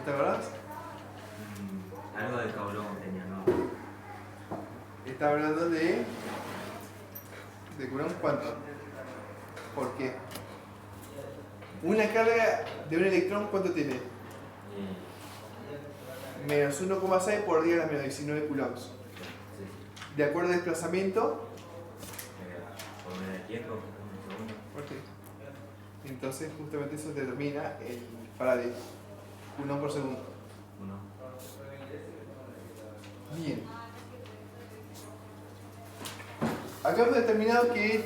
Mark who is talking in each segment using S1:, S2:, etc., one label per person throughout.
S1: ¿Te acordás?
S2: Algo de cabrón tenía, ¿no?
S1: Está hablando de Coulomb cuánto. ¿Por qué? Una carga de un electrón, ¿cuánto tiene? Menos 1,6 por 10 a la menos 19 coulombs. De acuerdo al desplazamiento.
S2: Por medio de tiempo, un segundo.
S1: Ok. Entonces, justamente eso determina el Faraday. Coulomb por segundo.
S2: Uno.
S1: Bien. Acá hemos determinado que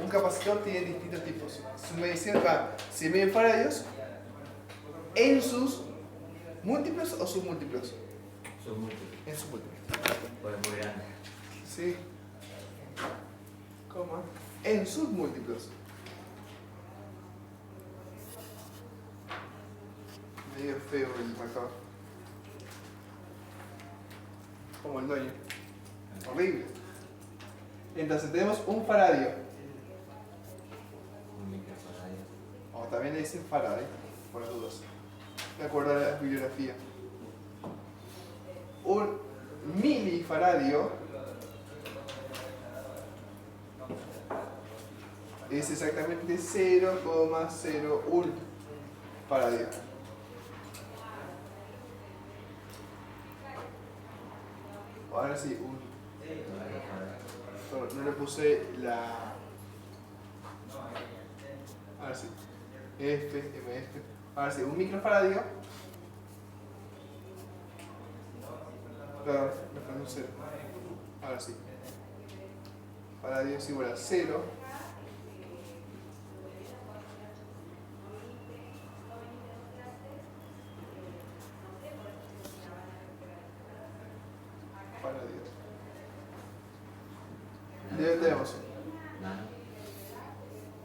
S1: un capacitor tiene distintos tipos. Su medición va, se miden faradios en sus múltiplos o submúltiplos.
S2: Submúltiplo.
S1: En sus múltiplos.
S2: Pues muy grande.
S1: Sí. ¿Cómo? En sus múltiplos. Medio feo el marcador. Como el dueño. Horrible. Entonces tenemos un faradio.
S2: Un microfaradio.
S1: O también le dicen Faraday, por las dudas. De acuerdo a la bibliografía. Un milifaradio es exactamente 0,01 faradio. Ahora sí, no le puse la. Ahora sí. MF. Ahora sí, un microfaradio. Perdón, me falta un 0. Ahora sí. Faradio es igual a 0. Faradio. Ya tenemos.
S2: Nano.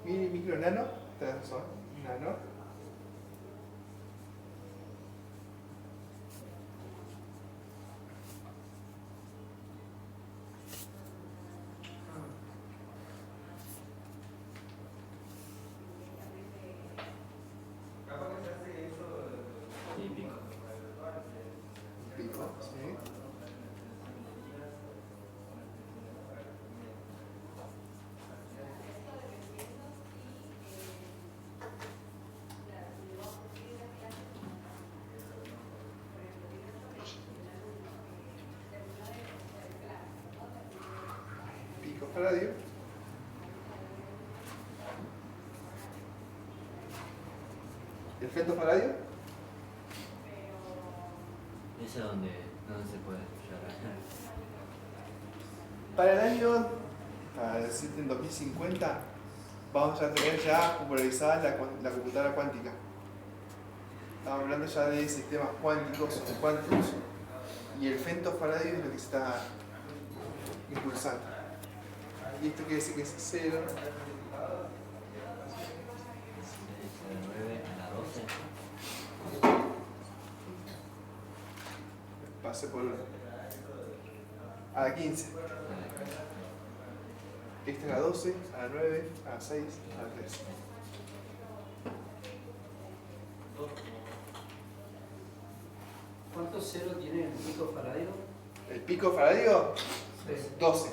S1: Mini, micro, nano. Tenés razón. Nano.
S2: Y pico.
S1: Pico, sí. Faradio. ¿El femtofaradio?
S2: ¿Ese dónde se puede escuchar?
S1: Para el año, para decirte en 2050, vamos a tener ya popularizada la computadora cuántica. Estamos hablando ya de sistemas cuánticos o quantus, y el femtofaradio es lo que se está impulsando. Y esto quiere decir que es 0.
S2: De 9 a la 12.
S1: Pase por 1. A la 15. Esta es la 12, a la 9, a la 6, a la 13.
S3: ¿Cuántos ceros tiene el pico faradio?
S1: ¿El pico faradio? 12.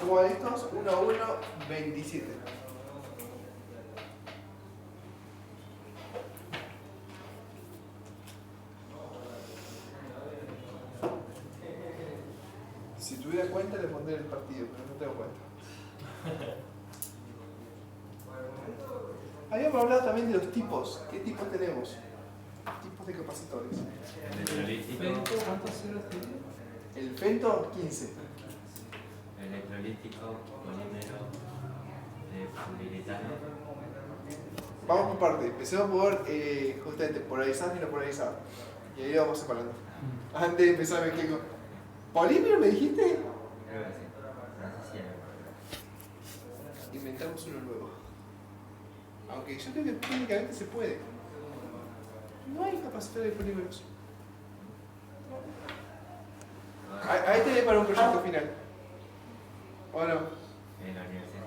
S1: ¿Cómo van estos? 1 a 1, 27. Si tuviera cuenta le pondría el partido, pero no tengo cuenta. Habíamos hablado también de los tipos. ¿Qué tipos tenemos? Tipos de capacitores.
S2: Electrolítico.
S3: ¿Fento cuántos ceros tiene?
S1: El fento, 15.
S2: Electrolítico, polímero, poliuretano.
S1: Vamos por parte. Empecemos por justamente polarizado y no polarizado. Y ahí lo vamos separando. Antes de empezar me explico. ¿Polímero me dijiste?
S2: Creo que sí. No sé si era.
S1: Inventamos uno nuevo. Aunque yo creo que técnicamente se puede. No hay capacitores de polímeros. Ahí tenés para un proyecto final. ¿O no?
S2: En la universidad.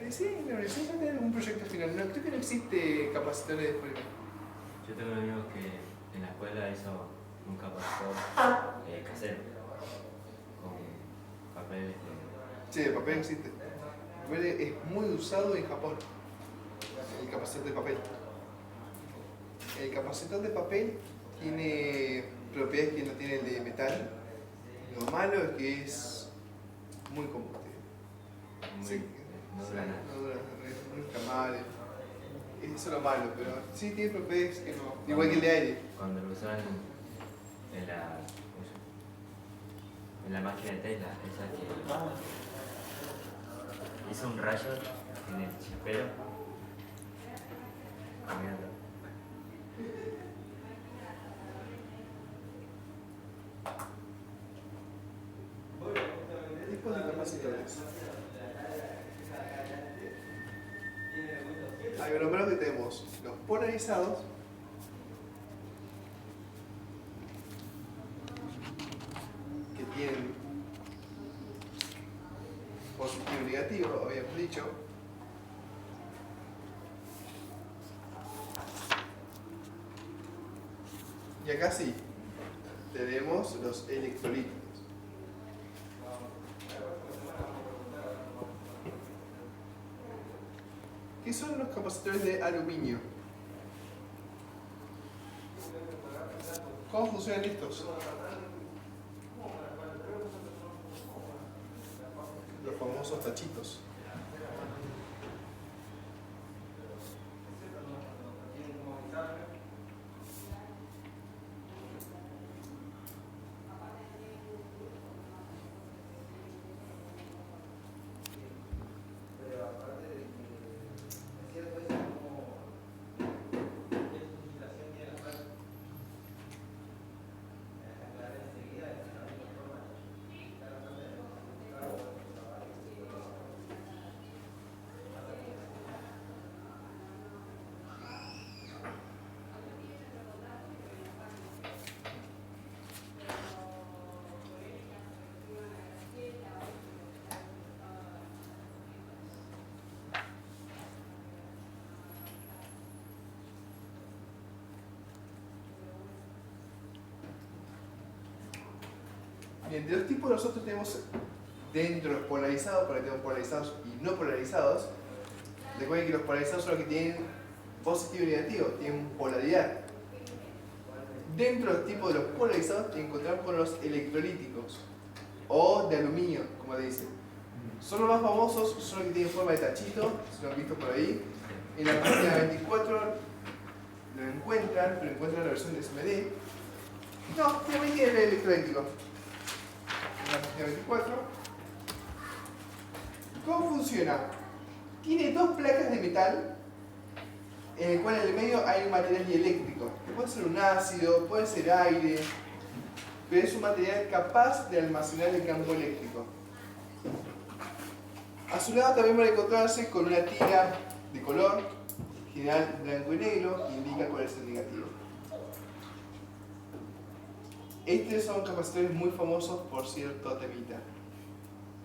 S1: Sí, en la universidad tienen un proyecto final. No, creo que no existe capacitores de polímeros.
S2: Yo tengo un amigo que en la escuela hizo un capacitor casero con papel.
S1: Sí, el papel existe. El papel es muy usado en Japón. El capacitor de papel. El capacitor de papel tiene propiedades que no tiene el de metal. Lo malo es que es muy combustible. Sí,
S2: No dura nada.
S1: no dura, es muy inflamable. Eso es lo malo, pero sí tiene propiedades que no. Igual que el de aire.
S2: Cuando lo usan en la máquina de Tesla, esa que hizo un rayo en el chispero. Mierda.
S1: Tipos de capacitores. Hay lo menos que tenemos los polarizados, que tienen positivo y negativo, habíamos dicho. Y acá sí, tenemos los electrolíticos. ¿Qué son los capacitores de aluminio? ¿Cómo funcionan estos? Los famosos tachitos. Bien, de los tipos nosotros tenemos dentro de los polarizados, porque tenemos polarizados y no polarizados. Recuerden que los polarizados son los que tienen positivo y negativo, tienen polaridad. Dentro de los tipos de los polarizados te encontramos con los electrolíticos o de aluminio, como le dicen. Son los más famosos, son los que tienen forma de tachito, si lo han visto por ahí. En la página 24 lo encuentran, pero encuentran la versión de SMD. No, también tiene el electrolítico. En la página 24. ¿Cómo funciona? Tiene dos placas de metal en el cual en el medio hay un material dieléctrico, que puede ser un ácido, puede ser aire, pero es un material capaz de almacenar el campo eléctrico. A su lado también van a encontrarse con una tira de color, general blanco y negro, que indica cuál es el negativo. Estos son capacitores muy famosos por cierto temita.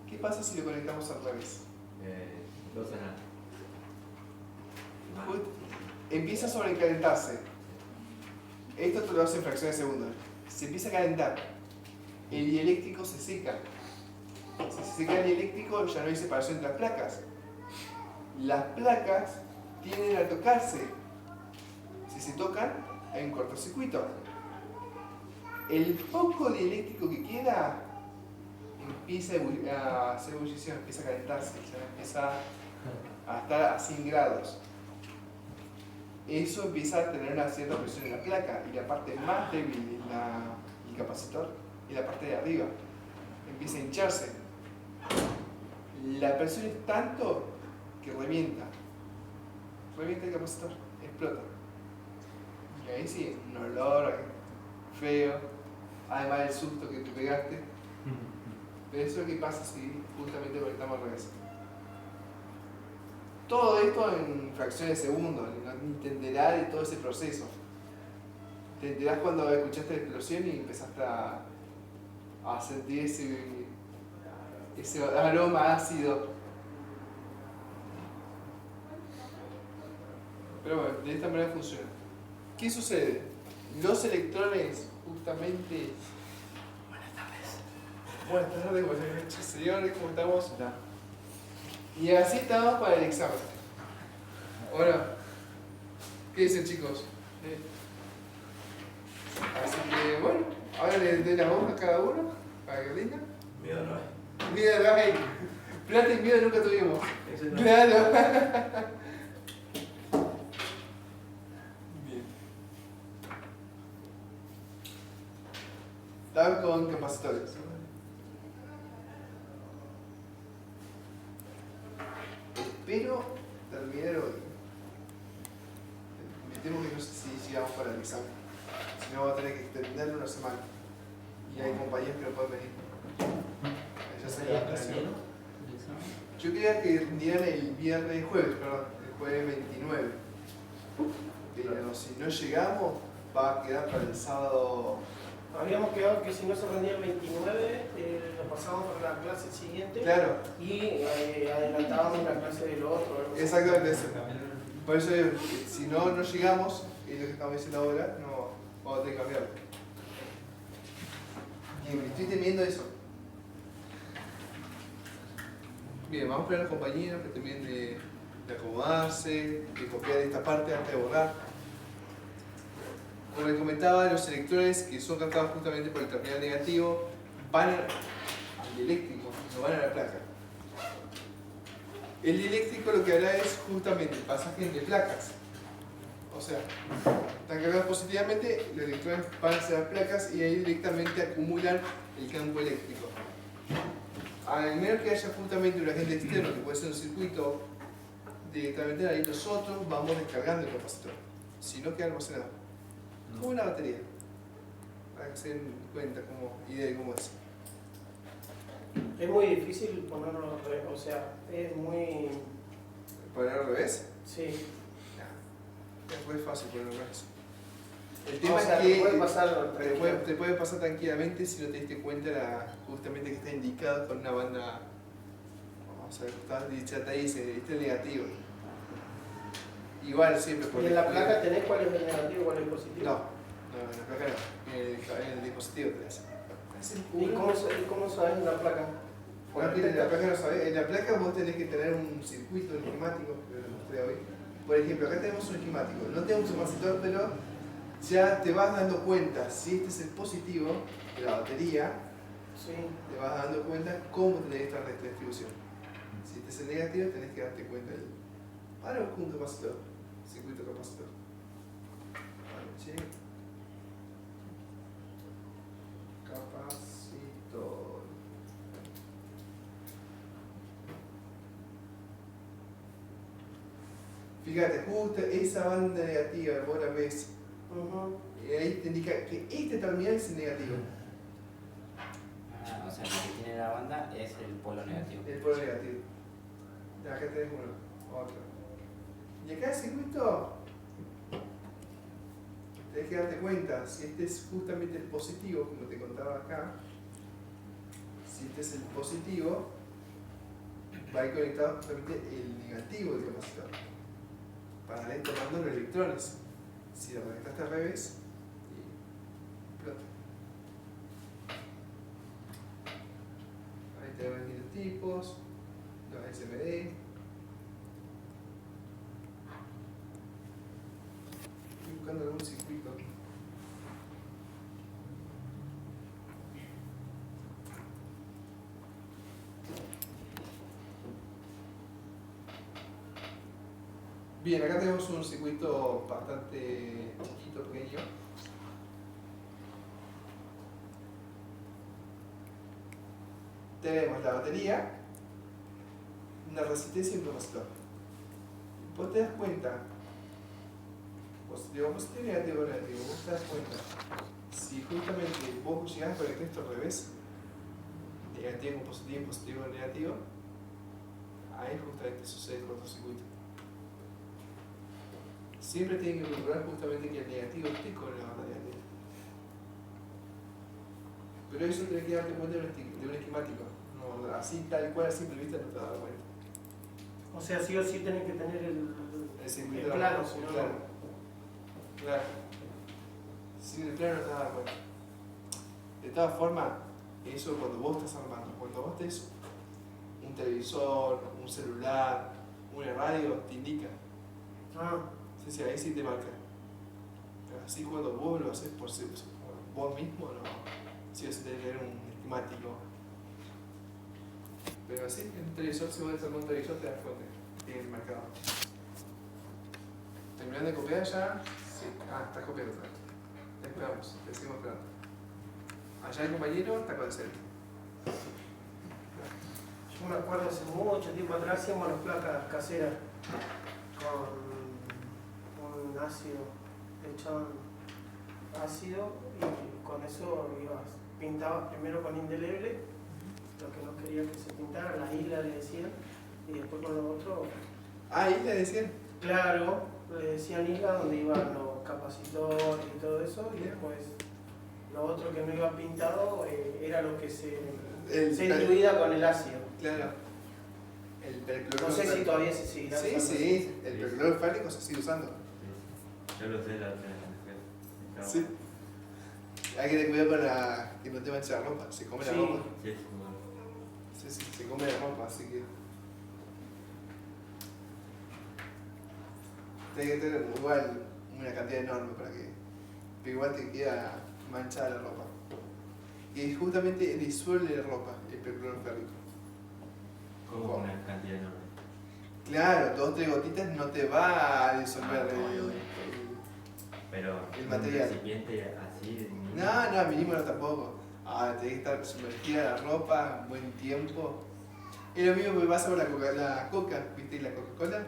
S1: ¿Qué pasa si lo conectamos al revés?
S2: No pasa nada.
S1: Empieza a sobrecalentarse. Esto te lo hace en fracciones de segundo. Se empieza a calentar. El dieléctrico se seca. Si se seca el dieléctrico, ya no hay separación entre las placas. Las placas tienden a tocarse. Si se tocan, hay un cortocircuito. El poco dieléctrico que queda empieza a hacer ebullición, empieza a calentarse, ya empieza a estar a 100 grados. Eso empieza a tener una cierta presión en la placa y la parte más débil del capacitor es la parte de arriba. Empieza a hincharse. La presión es tanto que revienta. Revienta el capacitor, explota. Y ahí sí, un olor feo, además del susto que te pegaste. Pero eso es lo que pasa si justamente conectamos al revés. Todo esto en fracciones de segundos, no entenderás de todo ese proceso. Te enterás cuando escuchaste la explosión y empezaste a sentir ese aroma ácido. Pero bueno, de esta manera funciona. ¿Qué sucede? Los electrones, justamente. Buenas tardes, buenas noches, señores, ¿cómo estamos? Y así estamos para el examen. Ahora, ¿qué dicen, chicos? Así que, bueno, ahora le doy la voz a cada uno para que rinda.
S2: Miedo no hay.
S1: Miedo no hay. Plata y miedo nunca tuvimos.
S2: Eso no.
S1: Claro. Bien. Están con capacitores. Espero terminar hoy. Me temo que no sé si llegamos para el examen. Si no, vamos a tener que extenderlo una semana. Y hay compañeros que no pueden venir. Ya se la presión. Yo quería que rindieran el jueves, el jueves 29. Pero si no llegamos, va a quedar para el sábado.
S4: Habíamos quedado que si no se rendía el 29, lo pasábamos para la clase siguiente.
S1: Claro.
S4: Y adelantábamos la clase del otro.
S1: Exactamente eso. Por eso digo que si no llegamos, y lo que estamos diciendo ahora, no vamos a tener que cambiarlo. Y me estoy temiendo eso. Bien, vamos a esperar a los compañeros que terminen de acomodarse, de copiar esta parte antes de borrar. Como les comentaba, los electrones que son captados justamente por el terminal negativo van al eléctrico, no van a la placa. El dieléctrico lo que hará es justamente el pasaje entre placas. O sea, están cargados positivamente, los electrones van hacia las placas y ahí directamente acumulan el campo eléctrico. Al menos que haya justamente un agente externo, que puede ser un circuito, directamente ahí nosotros vamos descargando el capacitor. Si no, queda almacenado. Como una batería. Para que se den cuenta idea de cómo es.
S4: Es muy difícil ponerlo al revés, o sea, es muy...
S1: ¿Poner al revés?
S4: Sí.
S1: No, es muy fácil ponerlo al revés. El
S4: O
S1: tema
S4: sea,
S1: es que
S4: te puede pasar
S1: te puede pasar tranquilamente si no te diste cuenta justamente que está indicado con una banda. Vamos a ver, está dicha ahí, dice el negativo. Igual siempre por
S4: ¿Y en la placa tenés cuál es el negativo y cuál es el positivo?
S1: No, en la placa no. En el dispositivo tenés.
S4: ¿Y cómo sabes en la placa?
S1: Bueno, en la placa no sabés. En la placa vos tenés que tener un circuito esquemático, que lo mostré hoy. Por ejemplo, acá tenemos un esquemático. No tenemos un capacitor, pero ya te vas dando cuenta si este es el positivo de la batería.
S4: Sí.
S1: Te vas dando cuenta cómo tenés que estar esta distribución. Si este es el negativo, tenés que darte cuenta del. Ahora busco un capacitor, circuito capacitor. Vale, capacitor. Fíjate, justo esa banda negativa, vos la ves. Ahí te indica que este terminal es el negativo.
S5: O sea, lo que tiene la banda es el polo negativo.
S1: El polo negativo. Acá tenés uno, otro. Y acá el circuito, tenés que darte cuenta, si este es justamente el positivo, como te contaba acá, si este es el positivo, va a ir conectado justamente el negativo del capacitor, para ir tomando los electrones. Si lo conectaste al revés, y explota. Ahí tenemos los tipos, los SMD. Estoy buscando algún circuito. Bien, acá tenemos un circuito bastante chiquito, pequeño. Tenemos la batería, una resistencia y un capacitor. Vos te das cuenta, positivo, negativo, negativo, vos te das cuenta, si justamente vos llegás a conectar esto al revés, negativo con positivo, positivo con negativo, ahí justamente sucede el cortocircuito. Siempre tienen que procurar justamente que el negativo esté con la banda negativa. Pero eso tenés que darte cuenta de un esquemático. No, así tal cual a simple vista no te das cuenta.
S4: O sea, sí o sí tenés que tener el
S1: circuito
S4: plano, si no,
S1: claro. Claro. Sin el plano no te vas a dar cuenta. De todas formas, eso cuando vos estás armando, cuando vos tenés un televisor, un celular, una radio, te indica.
S4: Ah,
S1: Sí, sí, ahí sí te marca. Pero así cuando vos lo haces por vos mismo, no. Sí o sí tenés que tener un esquemático. Pero así, en un televisor, si vos desarmás un televisor, te das cuenta. Tiene el marcado. ¿Terminando de copiar ya? Sí. Ah, estás copiando otra vez. Te esperamos, te seguimos esperando. Allá el compañero está con el cel.
S4: yo me acuerdo hace mucho tiempo atrás hacíamos las placas caseras con un ácido, le echaban ácido y con eso pintabas primero con indeleble, lo que no quería que se pintara, la isla le decían, y después con lo otro,
S1: Ah, ¿y le decían?
S4: claro, le decían isla donde iban los capacitores y todo eso, y después lo otro que no iba pintado era lo que se diluía con el ácido.
S1: Claro. El percloruro.
S4: No sé si todavía se seguirá
S1: Sí,
S4: usando.
S1: sí, el percloruro férrico se sigue usando.
S2: Yo lo sé la otra vez.
S1: Sí. Hay que tener cuidado con que no te manche la ropa, se come la
S4: Sí.
S1: ropa.
S2: Sí, es como.
S1: Sí, sí, se come la ropa, así que. Tiene que tener igual una cantidad enorme para que. Pero igual te queda manchada la ropa. Y justamente disuelve la ropa, el percloruro férrico.
S2: Como una cantidad enorme.
S1: Claro, 2 o 3 gotitas no te va a disolver
S2: Pero
S1: el material.
S2: Un recipiente así.
S1: No, mínimo no tampoco. Ahora tenés que estar sumergida la ropa un buen tiempo. Es lo mismo que pasa con la coca, ¿viste? La Coca-Cola,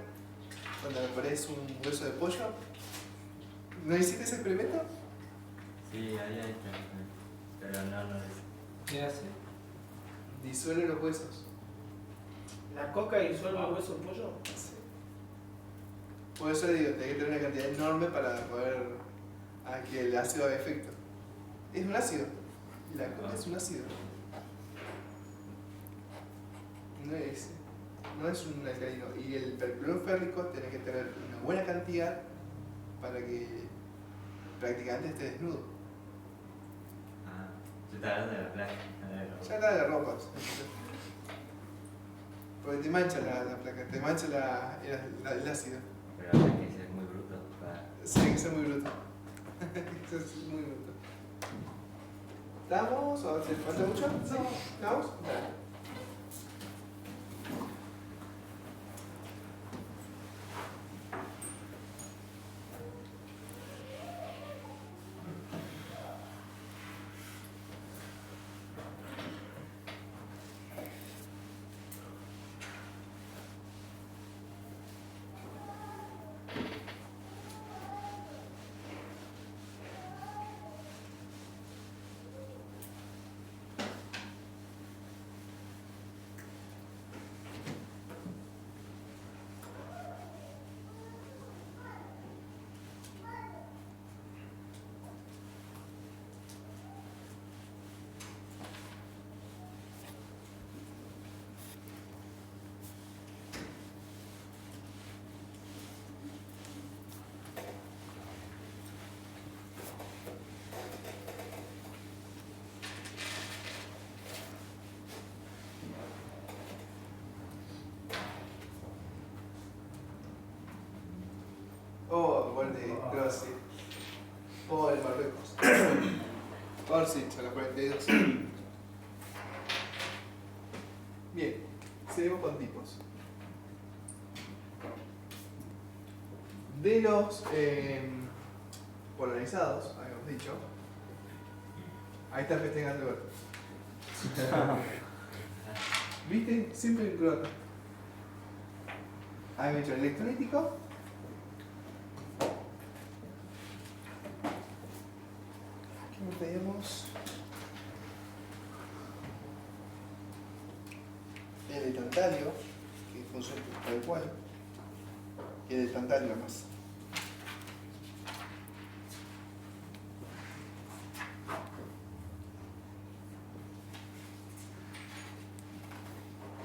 S1: cuando le pones un hueso de pollo. ¿No hiciste ese experimento?
S2: Sí, ahí está. Pero no es.
S3: ¿Qué hace?
S1: Disuelve los huesos.
S4: ¿La coca disuelve el hueso de pollo?
S1: Sí. Por eso digo, tenés que tener una cantidad enorme para poder a que el ácido haga efecto. Es un ácido. La coca es un ácido. No es un alcalino. Y el percloruro férrico tiene que tener una buena cantidad para que prácticamente esté desnudo.
S2: Ah, yo estaba hablando de la placa.
S1: Ya está de la ropa. Porque te mancha la placa, te mancha el ácido.
S2: Pero hay que ser muy bruto para.
S1: Sí, hay que ser muy bruto. Hay que ser muy bruto. ¿Estamos? ¿O te falta mucho? No. ¿Estamos? Dale. Oh, gol de Grossi. Oh, el Marruecos. Orsic a los 42. Bien, seguimos con tipos. De los polarizados, habíamos dicho. Ahí está festejando el gol. ¿Viste? Siempre en crota. Habíamos dicho el electrolítico. Tenemos el de tantalio, que funciona tal cual, y el de tantalio más.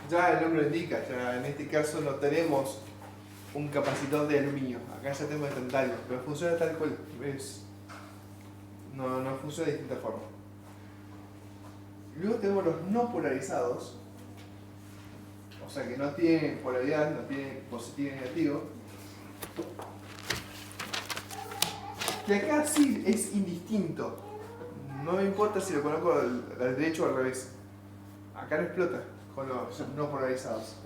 S1: Ya el nombre indica, ya en este caso no tenemos un capacitor de aluminio. Acá ya tengo el tantalio, pero funciona tal cual. No funciona de distinta forma. Luego tenemos los no polarizados, o sea que no tienen polaridad, no tienen positivo y negativo. Que acá sí es indistinto. No me importa si lo coloco al derecho o al revés. Acá no explota con los no polarizados.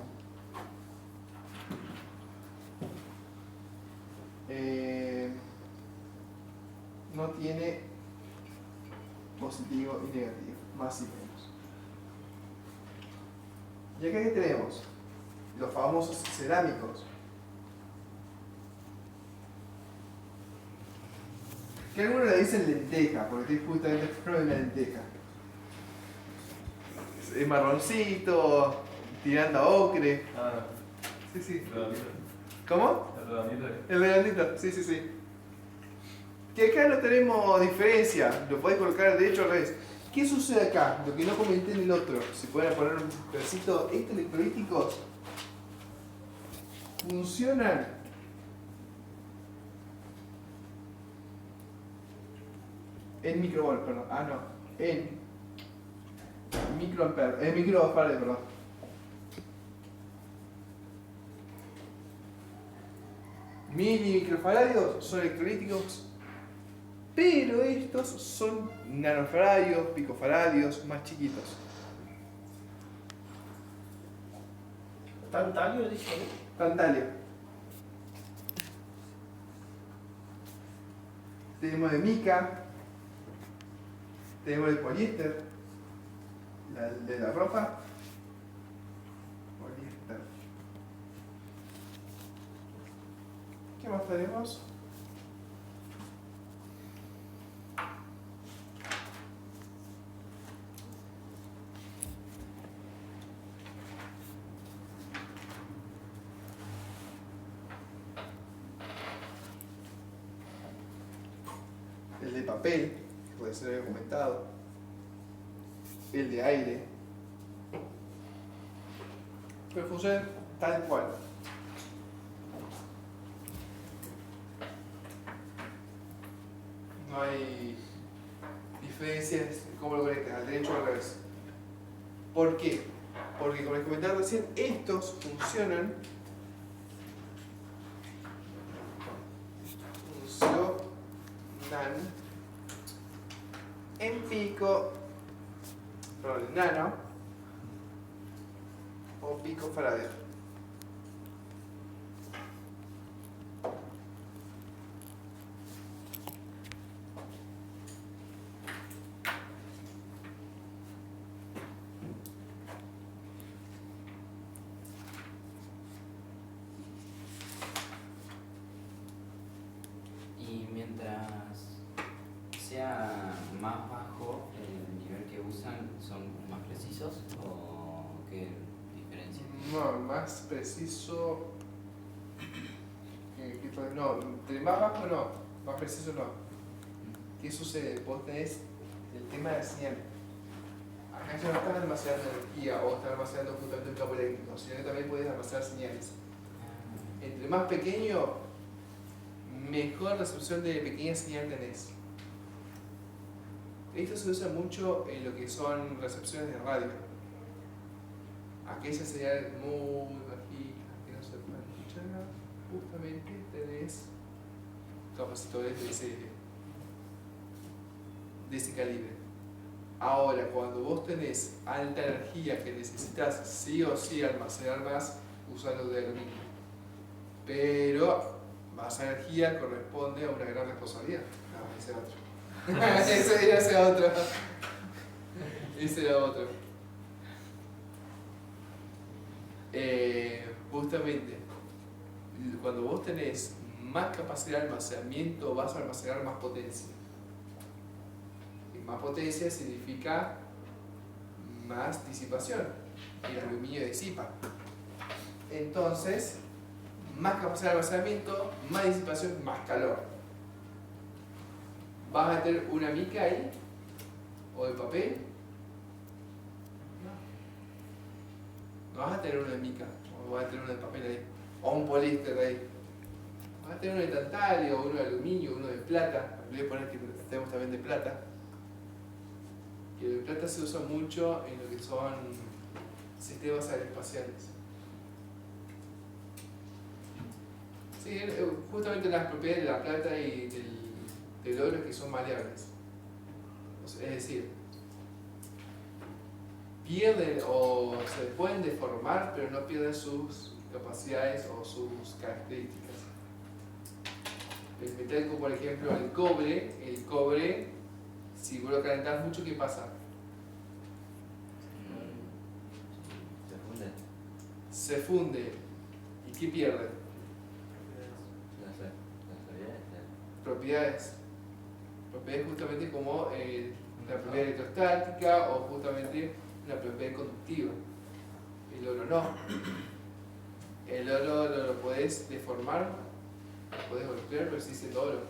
S1: No tiene positivo y negativo, más y menos. Y acá que tenemos los famosos cerámicos, que algunos le dicen lenteja, porque tiene justamente el forma de una lenteja. Es marroncito, tirando a ocre.
S6: Ah,
S1: Sí, sí.
S6: redondito.
S1: ¿Cómo?
S6: El redondito.
S1: El redondito, sí, sí, sí. Que acá no tenemos diferencia, lo podés colocar al derecho o al revés. ¿Qué sucede acá? Lo que no comenté en el otro. Si pueden poner un pedacito, estos electrolíticos funcionan en microvolt, perdón. Ah, no. En microampere, microfarad, perdón. Microfaradios son electrolíticos, pero estos son nanofaradios, picofaradios, más chiquitos.
S4: Tantalio, dice,
S1: Tantalio. Tenemos de mica, tenemos de poliéster, de la ropa, poliéster. ¿Qué más tenemos? El de papel, que puede ser había comentado, el de aire, pero funciona tal cual. No hay diferencias como lo conectas, al derecho o al revés. ¿Por qué? Porque como les comentaba recién, estos funcionan en pico, perdón, en nano o pico faradio.
S5: Y mientras sea más bajo el nivel que usan, ¿son más precisos o qué diferencia?
S1: No, más preciso. No, entre más bajo no, más preciso no. ¿Qué sucede? Vos tenés el tema de la señal. Acá ya no estás almacenando energía o estás almacenando justamente un campo eléctrico, sino que también puedes almacenar señales. Entre más pequeño, mejor recepción de pequeña señal tenés. Esto se usa mucho en lo que son recepciones de radio. Aquellas señales muy bajitas que no se pueden escuchar, justamente tenés capacitores de ese calibre. Ahora, cuando vos tenés alta energía que necesitas sí o sí almacenar más, usando de aluminio. Pero más energía corresponde a una gran responsabilidad. No, ese otro. ese otro. Ese era otro. Justamente, cuando vos tenés más capacidad de almacenamiento, vas a almacenar más potencia. Y más potencia significa más disipación. El aluminio disipa. Entonces, más capacidad de almacenamiento, más disipación, más calor. ¿Vas a tener una mica ahí? ¿O de papel? No. No vas a tener una mica, o vas a tener una de papel ahí. o un poliéster ahí. Vas a tener uno de tantalio, uno de aluminio, uno de plata. Voy a poner que tenemos también de plata. Y el de plata se usa mucho en lo que son sistemas aeroespaciales. Sí, justamente las propiedades de la plata y del oro que son maleables. O sea, es decir, pierden o se pueden deformar, pero no pierden sus capacidades o sus características. El metal, como por ejemplo el cobre, si vos lo calentás mucho, ¿qué pasa?
S2: Se funde.
S1: Se funde. ¿Y qué pierde?
S2: Las
S1: Propiedades. Propiedades justamente como la propiedad electrostática o justamente la propiedad conductiva. El oro no. El oro lo podés deformar, lo podés golpear, pero sigue siendo oro.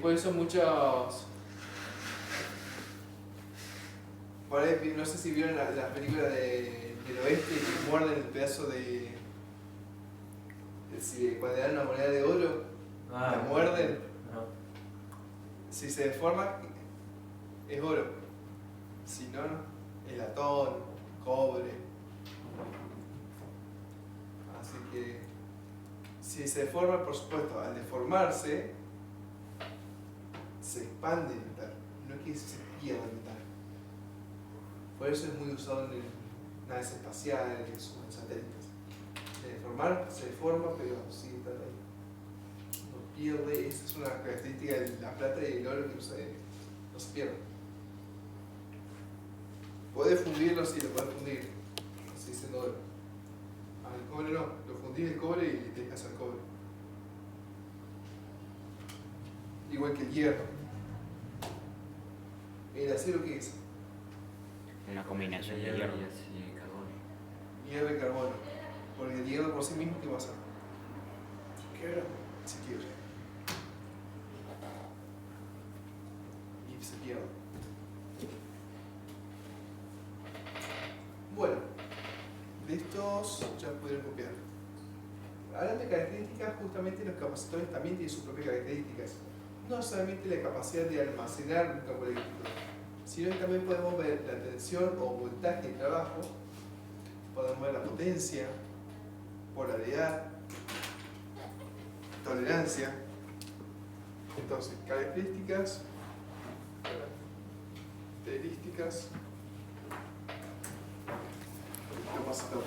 S1: Por eso muchos... Por ahí, no sé si vieron las películas del oeste que muerden el pedazo de... cuando le dan una moneda de oro, la muerden.
S2: No.
S1: Si se deforma, es oro. Si no, es latón, cobre. Así que, si se deforma, por supuesto, al deformarse, se expande el metal. No es que se pierda el metal. Por eso es muy usado en naves espaciales o en satélites. De deformar, se deforma, pero sigue estando ahí. No pierde, esa es una característica de la plata y el oro que no se pierde. Podés fundirlo, sí, lo podés fundir, sigue siendo oro. Al cobre no, lo fundís el cobre y le dejas al cobre. Igual que el hierro. ¿El acero qué es?
S5: Una combinación de
S2: hierro
S5: hierro.
S2: y carbono.
S1: Hierro y carbono. Porque el hierro por sí mismo, ¿qué pasa?
S4: Quiebra.
S1: Se quiebra. Y se pierde. Bueno, de estos ya pudieron copiar. Hablando de características, justamente los capacitores también tienen sus propias características. No solamente la capacidad de almacenar un campo eléctrico, sino que también podemos ver la tensión o voltaje de trabajo, podemos ver la potencia, polaridad, tolerancia. Entonces, características del capacitor.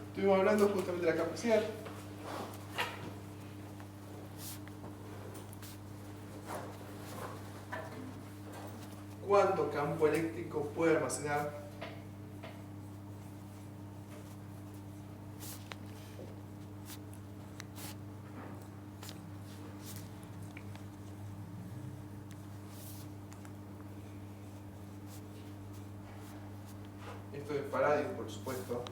S1: Estuvimos hablando justamente de la capacidad. ¿Cuánto campo eléctrico puede almacenar? Esto es Faraday, por supuesto.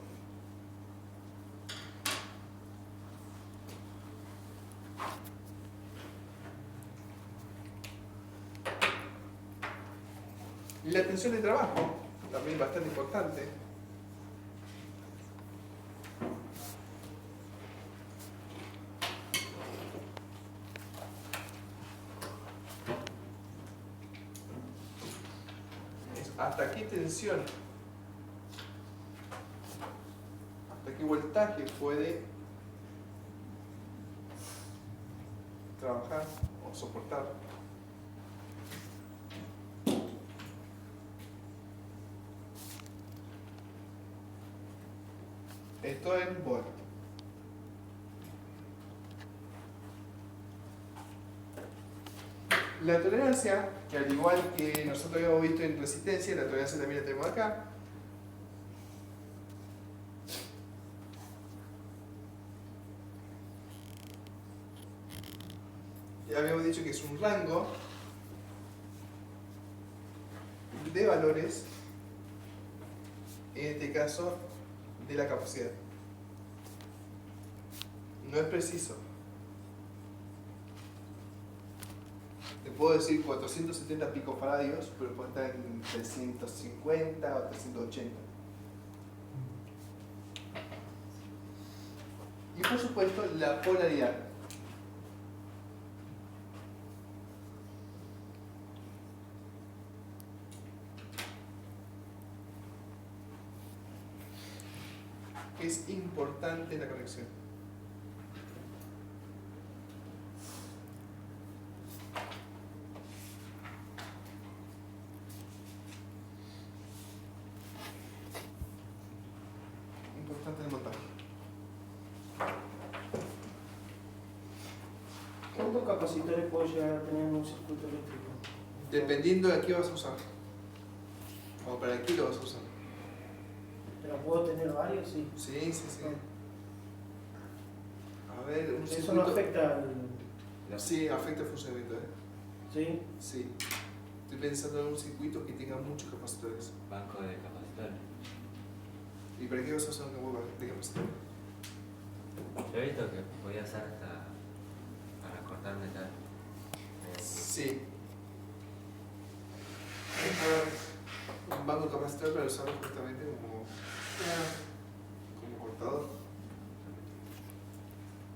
S1: Y la tensión de trabajo, también bastante importante. Es hasta qué tensión, hasta qué voltaje puede trabajar o soportar. Esto en volt. La tolerancia, que al igual que nosotros habíamos visto en resistencia, la tolerancia también la tenemos acá. Ya habíamos dicho que es un rango de valores, en este caso, de la capacidad. No es preciso. Te puedo decir 470 picofaradios, pero puede estar en 350 o 380. Y por supuesto, la polaridad. Es importante la conexión. Importante el montaje.
S4: ¿Cuántos capacitores puedo llegar a tener en un circuito eléctrico?
S1: Dependiendo de qué vas a usar. O para qué lo vas a usar.
S4: ¿Pero puedo tener varios? Sí.
S1: Sí. A ver, un
S4: Eso
S1: circuito...
S4: no afecta al...
S1: Sí, afecta el funcionamiento, ¿eh?
S4: ¿Sí?
S1: Sí. Estoy pensando en un circuito que tenga muchos capacitores.
S5: Banco de capacitores.
S1: ¿Y para qué vas a usar un campo de capacitores?
S2: Yo he visto que podía usar hasta para cortar metal.
S1: Sí. Un banco capacitor para usarlo justamente como cortador.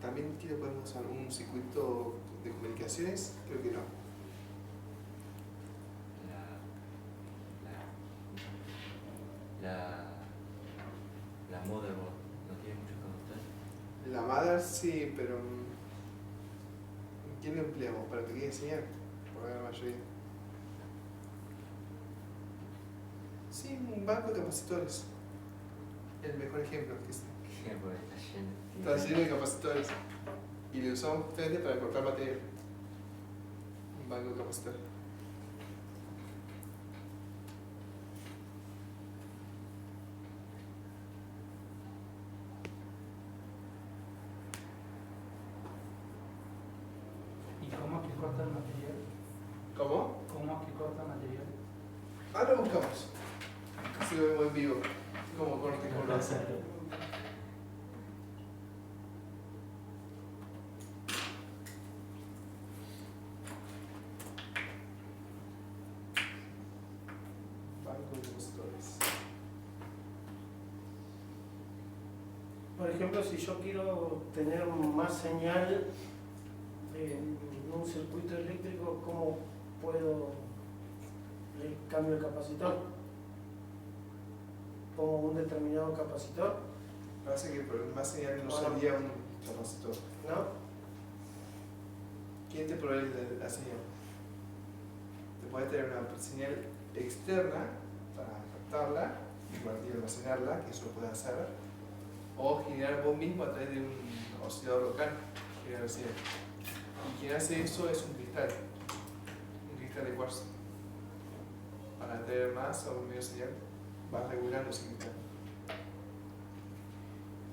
S1: También quiero podemos usar un circuito de comunicaciones, creo que no.
S2: La motherboard no tiene muchos capacitores.
S1: La mother sí, pero ¿quién lo empleamos? ¿Para que quede enseñar? Por la mayoría. Sí, un banco de capacitores. El mejor ejemplo que está.
S2: Porque está lleno.
S1: Está lleno de capacitores. Y lo usamos justamente para cortar material. Un banco de capacitores.
S3: ¿Y cómo es que corta el material?
S1: ¿Cómo?
S3: ¿Cómo es que corta el material?
S1: Ahora lo buscamos. Así lo vemos en vivo. Como corte con lo hace. Banco de capacitores.
S4: Por ejemplo, si yo quiero tener más señal en un circuito eléctrico, ¿cómo puedo le cambio el capacitor? Pongo un determinado capacitor,
S1: Pasa que por más señal no salía un capacitor.
S4: ¿no?
S1: ¿Quién te provee la señal? Te puede tener una señal externa para captarla y almacenarla, que eso lo puedes hacer, o generar vos mismo a través de un oscilador local, generar señal. Y quien hace eso es un cristal de cuarzo. Para tener más o menos señal, vas regulando ese cristal.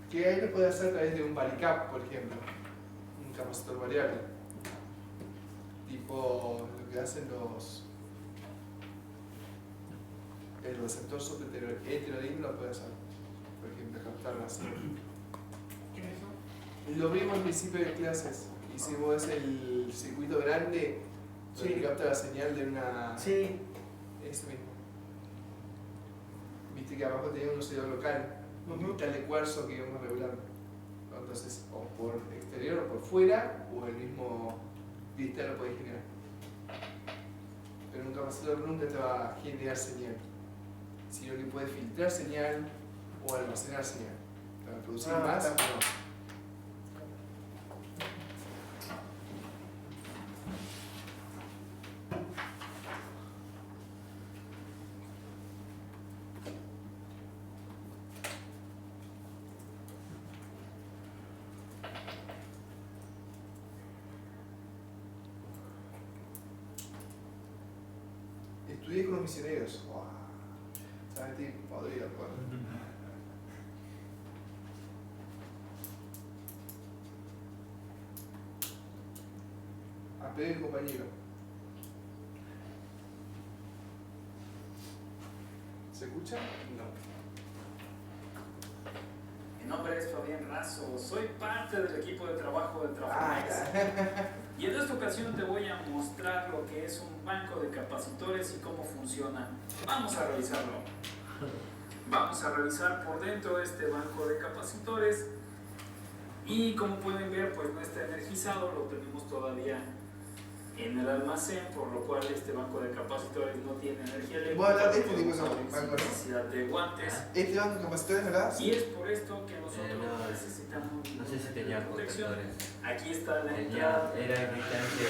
S1: Que ahí lo puedes hacer a través de un varicap, por ejemplo, un capacitor variable. Tipo lo que hacen el receptor heterodín lo puede hacer, por ejemplo, captar la señal.
S4: ¿Qué es eso?
S1: Lo vimos al principio de clases. Hicimos el circuito grande donde
S4: Sí.
S1: capta la señal de una.
S4: Sí,
S1: Ese mismo. Viste que abajo tenía un oscilador local, un
S4: Ujú.
S1: cristal de cuarzo que íbamos regulando. Entonces, o por exterior o por fuera, o el mismo cristal lo podés generar. Pero un capacitor nunca te va a generar señal, sino que puede filtrar señal o almacenar señal. Para producir más o
S4: está.
S1: no. Estudié con los misioneros. Wow. ¿Sabes? Podría, a pedir el compañero. ¿Se escucha? No.
S6: Mi nombre es Fabián Razo, soy parte del equipo de trabajo de Trafomex. Y en esta ocasión te voy a mostrar lo que es un banco de capacitores y cómo funciona. Vamos a revisarlo. Vamos a revisar por dentro este banco de capacitores y como pueden ver pues no está energizado, lo tenemos todavía en el almacén, por lo cual este banco de capacitores no tiene energía eléctrica.
S1: Voy a hablar de este
S6: podemos
S1: tipo de
S6: abrir
S1: banco,
S6: sin
S1: ¿no?
S6: necesidad de guantes.
S1: Este banco de capacitores, ¿verdad?
S6: Y es por esto que nosotros
S2: No,
S6: necesitamos
S2: No sé si tenía
S6: protección.
S2: protectores.
S6: Aquí está la
S2: Tenía,
S6: entrada
S2: era directamente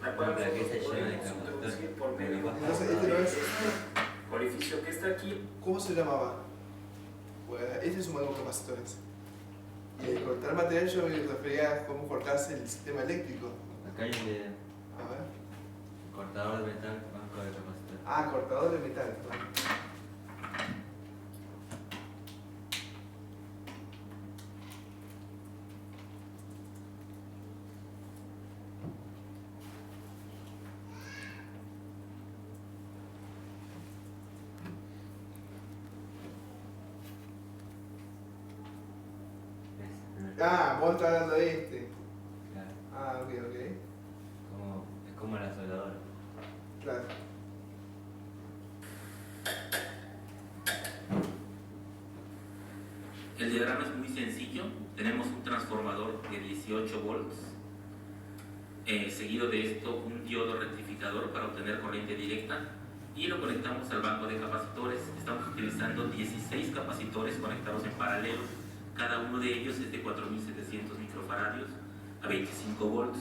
S6: la cual
S2: una plaqueta
S6: nosotros
S2: llena de
S6: podemos introducir
S2: capacitores.
S6: por medio
S1: Entonces, este no es.
S6: del orificio que está aquí.
S1: ¿Cómo se llamaba? Pues este es un banco de capacitores. Y el cortar material yo me refería a cómo cortarse el sistema eléctrico.
S2: Acá hay un video.
S1: A ver.
S2: Cortador de metal, banco de capacitores.
S1: Ah, cortador de metal. Ah, vos estás hablando de este.
S2: Claro.
S1: Ah, ok, ok.
S2: Es como la soldadora.
S1: Claro.
S7: El diagrama es muy sencillo. Tenemos un transformador de 18 volts. Seguido de esto, un diodo rectificador para obtener corriente directa. Y lo conectamos al banco de capacitores. Estamos utilizando 16 capacitores conectados en paralelo. Cada uno de ellos es de 4700 microfaradios a 25 volts.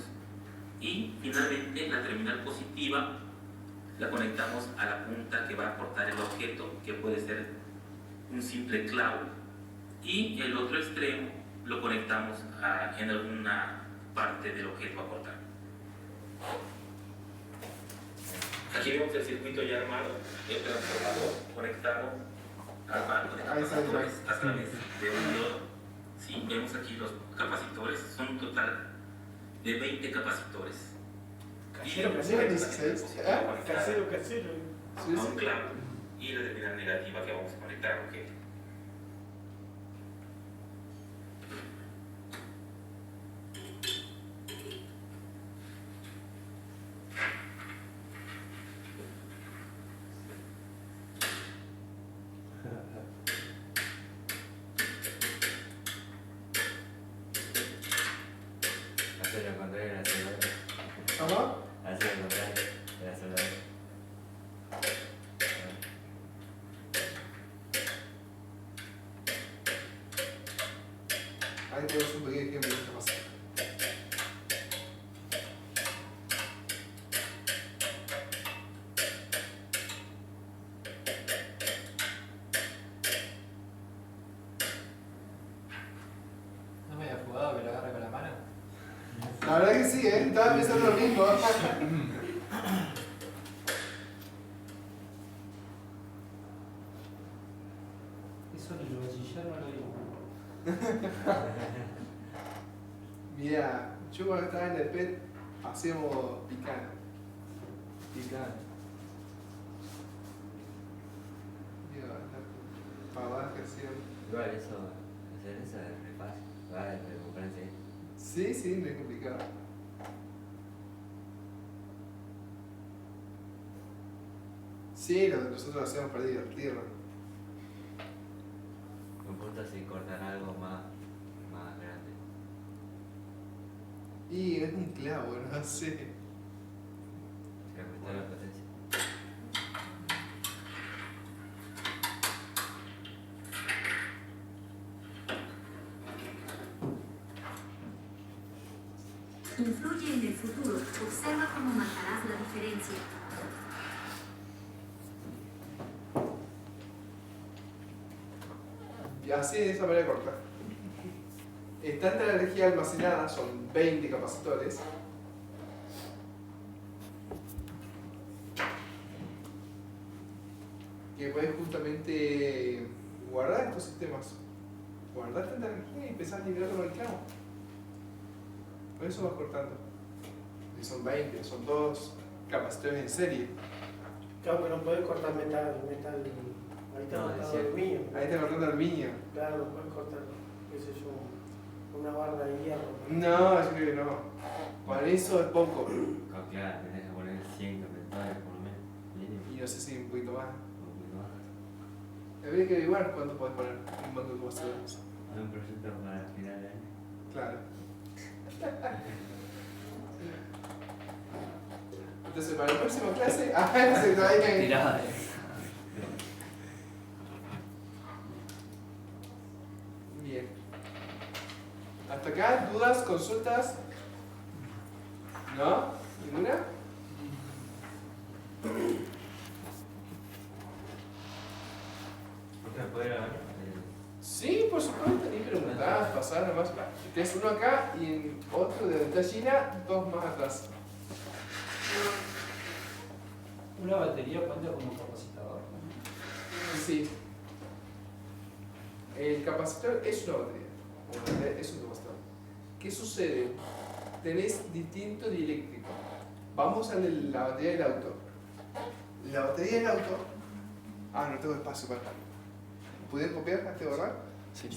S7: Y finalmente la terminal positiva la conectamos a la punta que va a cortar el objeto, que puede ser un simple clavo. Y el otro extremo lo conectamos en alguna parte del objeto a cortar. Aquí vemos el circuito ya armado, el transformador conectado al banco de capacitores a través de un diodo. Sí, vemos aquí los capacitores, son un total de 20 capacitores.
S4: Casero,
S1: casero, 16.
S4: Casero, casero.
S1: Sí,
S7: A un
S1: sí.
S7: clavo y la terminal negativa que vamos a conectar al objeto.
S2: Hacer lo contrario de la soldadora.
S1: ¿Cómo?
S2: Hacer lo contrario de la soldadora.
S1: Ahí tenemos un pequeño ejemplo de esto pasa.
S3: ¿No me había jugado que lo agarre con la mano?
S1: La verdad que sí, estaba pensando lo mismo.
S3: Eso ni lo bachiller no lo digo.
S1: Mira, yo cuando estaba en el PET hacíamos picana. Picana. Digo, la pavada que hacían.
S2: Igual hacer eso es re fácil. Va a comprarse.
S1: Sí, sí, no es complicado. Sí, lo que nosotros hacemos para divertirnos.
S2: No importa si cortan algo más grande.
S1: Y es un clavo, no sé.
S2: Se aumentar la potencia.
S8: Influye en el futuro. Observa cómo marcarás la diferencia.
S1: Y así de esa manera corta. Tanta la energía almacenada, son 20 capacitores. Que puedes justamente guardar estos sistemas. Guardar tanta energía y empezar a liberarlo con el clavo. Por eso vas cortando. Y son 20, son todos capacitores en serie.
S4: Claro, que no puedes cortar metal. Ahí está
S2: No,
S4: cortado
S2: decía-
S4: aluminio.
S1: Ahí está cortando aluminio.
S4: Claro, no puedes cortarlo. qué sé yo, una barra de hierro.
S1: No, yo creo que no. Para eso es poco.
S2: Claro, tenés que poner 100 capacitores por lo menos. Mínimo.
S1: Y no sé si un poquito más.
S2: Un poquito más.
S1: Habría que averiguar cuánto podés poner en un banco de capacitores.
S2: Hay un proyecto para el final de año.
S1: Claro. Entonces, para la próxima clase, se todavía.
S2: Tirada.
S1: Bien. Hasta acá, dudas, consultas. ¿No? ¿Ninguna?
S2: ¿Usted puede ver?
S1: Sí, por supuesto, ni preguntás, pasar nomás. Tienes uno acá y en otro de donde está Gina, dos más atrás.
S3: ¿Una batería cuenta como capacitador?
S1: Sí. El capacitor es una batería. Es un capacitor. ¿Qué sucede? Tenés distinto dieléctrico. Vamos a la batería del auto. La batería del auto. No tengo espacio para. ¿Pueden copiar antes de borrar?
S5: Sí.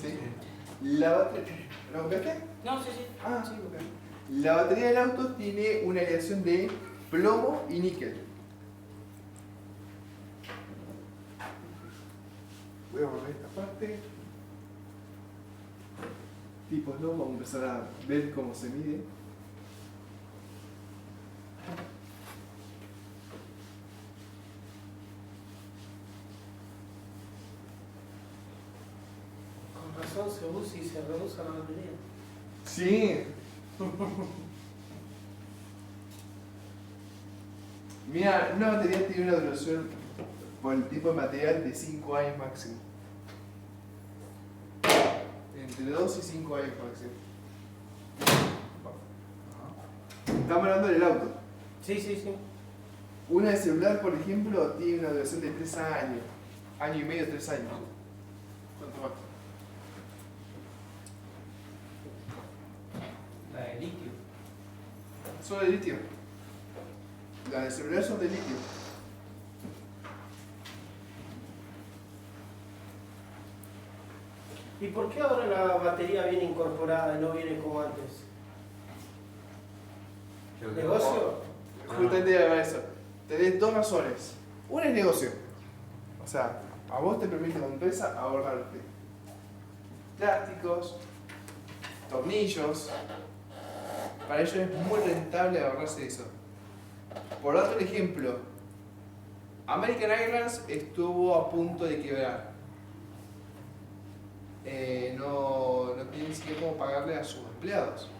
S1: La batería. ¿Lo copiaste?
S5: No, sí.
S1: Sí, copié. La batería del auto tiene una aleación de plomo y níquel. Voy a borrar esta parte. Tipos, ¿no? Vamos a empezar a ver cómo se mide.
S4: Con razón se usa y se reusa la batería.
S1: Sí. Mira, una batería tiene una duración por el tipo de material de 5 años máximo. Entre 2 y 5 años máximo. Estamos hablando del auto.
S4: Sí.
S1: Una de celular, por ejemplo, tiene una duración de 3 años. Año y medio, 3 años. ¿Cuánto más?
S3: La de litio.
S1: Son de litio. Las de celular son de litio.
S4: ¿Y por qué ahora la batería viene incorporada y no viene como antes? ¿Negocio?
S1: Justamente iba a llamar eso. Tenés dos razones. Una es negocio. O sea, a vos te permite como empresa ahorrarte plásticos, tornillos. Para ellos es muy rentable ahorrarse eso. Por otro ejemplo, American Airlines estuvo a punto de quebrar. No tiene ni siquiera cómo pagarle a sus empleados.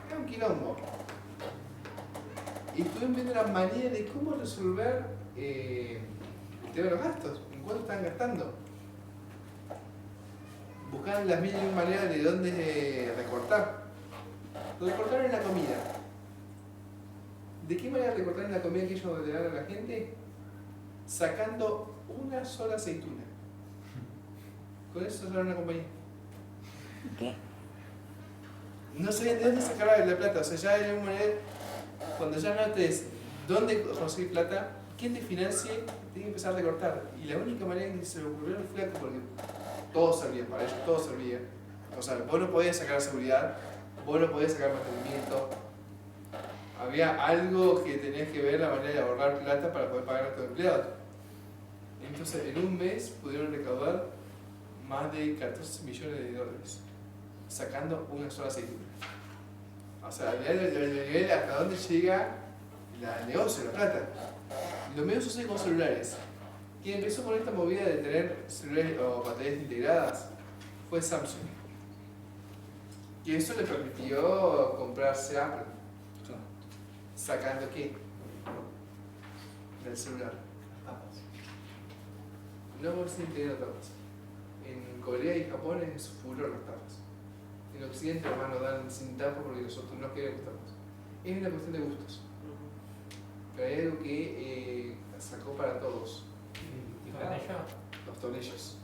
S1: Era un quilombo. Y estuvieron viendo la manera de cómo resolver el tema de los gastos, en cuánto están gastando. Buscaban las mil y un maneras de dónde recortar. Lo recortaron en la comida. ¿De qué manera recortaron la comida que ellos ordenaron a la gente? Sacando una sola aceituna. Con eso cerraron una compañía.
S5: ¿Qué?
S1: No sabían de dónde sacar la plata. O sea, ya era una manera. Cuando ya no tenés dónde conseguir plata, quién te financie, tiene que empezar a recortar. Y la única manera que se me ocurrió fue porque todo servía para ellos, todo servía. O sea, vos no podías sacar seguridad, vos no podías sacar mantenimiento. Había algo que tenías que ver la manera de ahorrar plata para poder pagar a tus empleados. Entonces, en un mes pudieron recaudar más de 14 millones de dólares, sacando una sola aceituna. O sea, el nivel hasta dónde llega el negocio, la plata. Y lo mismo sucede con celulares. Quien empezó con esta movida de tener celulares o baterías integradas fue Samsung. Y eso le permitió comprarse Apple. ¿Sacando qué? Del celular. No se integran tapas. En Corea y Japón es furor las tapas. En Occidente, hermano, dan sin tapa porque nosotros no queremos tapas. Es una cuestión de gustos. Pero hay algo que sacó para todos.
S3: ¿Y con ello?
S1: Los tornillos.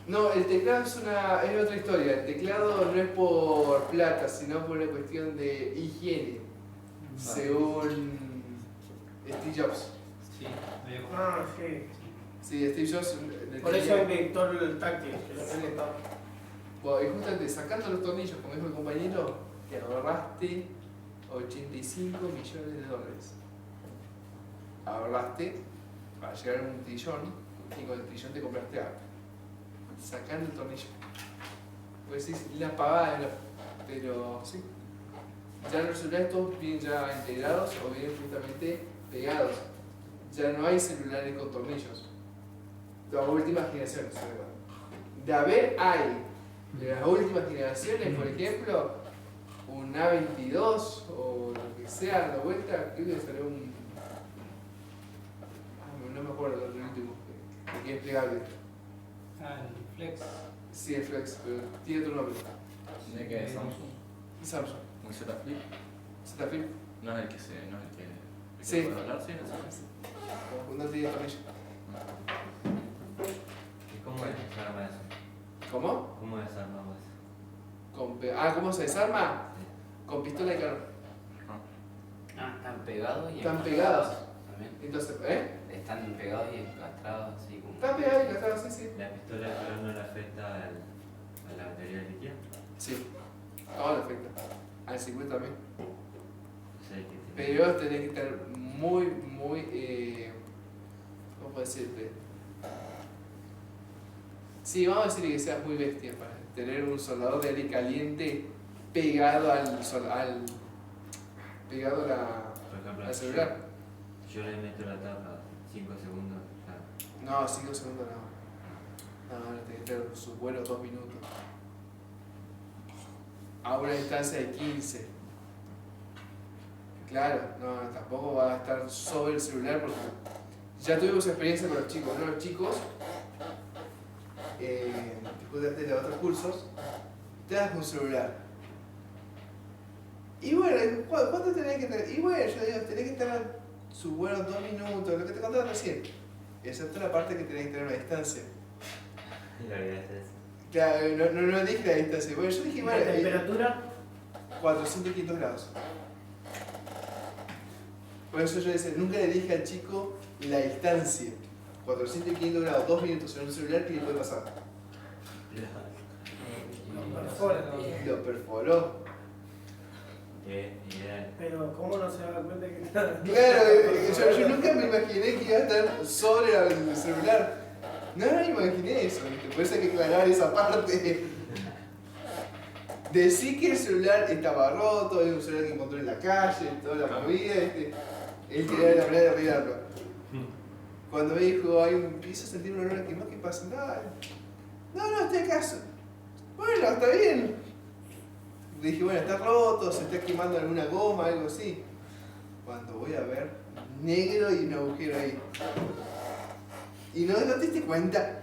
S1: No, el teclado es otra historia. El teclado no es por plata, sino por una cuestión de higiene. Según Steve Jobs.
S3: Sí, había como...
S4: Sí.
S1: Sí, Steve Jobs.
S4: Por eso inventó el táctil, que lo que contaba.
S1: Bueno, y justamente sacando los tornillos, como dijo el compañero, que ahorraste 85 millones de dólares. Ahorraste para llegar a un trillón y con el trillón te compraste algo. Sacando el tornillo. Pues sí, la pagada, pero sí. Ya los celulares todos vienen ya integrados o vienen justamente pegados. Ya no hay celulares con tornillos. Las últimas generaciones, ¿verdad? De haber hay. De las últimas generaciones, por ejemplo, un A22 o lo que sea, a la vuelta, creo que salió un. No me acuerdo del último, que es plegable.
S3: Ah, el Flex.
S1: Sí, es Flex, pero tiene otro nombre.
S9: ¿De qué es Samsung?
S1: Samsung.
S9: ¿Un Z Flip?
S1: ¿Z Flip?
S9: No es el que se. No es el que.
S1: Sí.
S9: ¿Puede hablar? Sí, no sé.
S1: No tiene tornillo.
S2: ¿Y cómo desarma eso?
S1: ¿Cómo?
S2: ¿Cómo desarmamos eso?
S1: ¿Cómo se desarma? Con pistola de carro.
S5: Ah, están pegados y
S1: Están
S5: encastrados
S1: pegados.
S5: también.
S1: Entonces,
S5: Están pegados y encastrados así como.
S1: Están pegados y encastrados, sí, sí.
S2: ¿La pistola de calor no le afecta a la batería de litio?
S1: Sí. Todo le afecta. Al circuito también.
S2: O sea, que tiene-
S1: Pero tenés que estar muy, ¿cómo puedo decirte? Sí, vamos a decir que seas muy bestia para tener un soldador de aire caliente pegado pegado
S2: Por ejemplo,
S1: al celular.
S2: yo le meto la tapa 5 segundos, ya.
S1: No, 5 segundos no. No, tenés que tener su vuelo 2 minutos. A una distancia de 15. Claro, no, tampoco va a estar sobre el celular porque ya tuvimos experiencia con los chicos, ¿no? Los chicos, después de otros cursos, te das un celular. Y bueno, ¿cuánto tenés que tener? Y bueno, yo digo, tenés que tener su vuelo 2 minutos, lo que te contaba recién. Excepto la parte que tenés que tener una distancia.
S2: La realidad es esa.
S1: Claro, no dije la distancia. Bueno, yo dije,
S4: ¿Y
S1: bueno,
S4: la temperatura?
S1: 400, 500 grados. Por eso yo decía, nunca le dije al chico la distancia. 400 y 500 grados, 2 minutos en un celular, ¿qué le puede pasar? Lo perforó.
S4: Pero ¿cómo no se da cuenta que está?
S1: Claro, yo nunca me imaginé que iba a estar sobre el celular. No me imaginé eso, ¿viste? Por eso hay que aclarar esa parte. Decí que el celular estaba roto, es un celular que encontró en la calle, toda la movida, ¿viste? Él quería la manera de arreglarlo. Cuando me dijo, hay un piso, sentí un olor a quemado, ¿qué pasa? No, estoy acaso. Bueno, está bien. Dije, bueno, está roto, se está quemando alguna goma, algo así. Cuando voy a ver, negro y un agujero ahí. Y no te diste cuenta.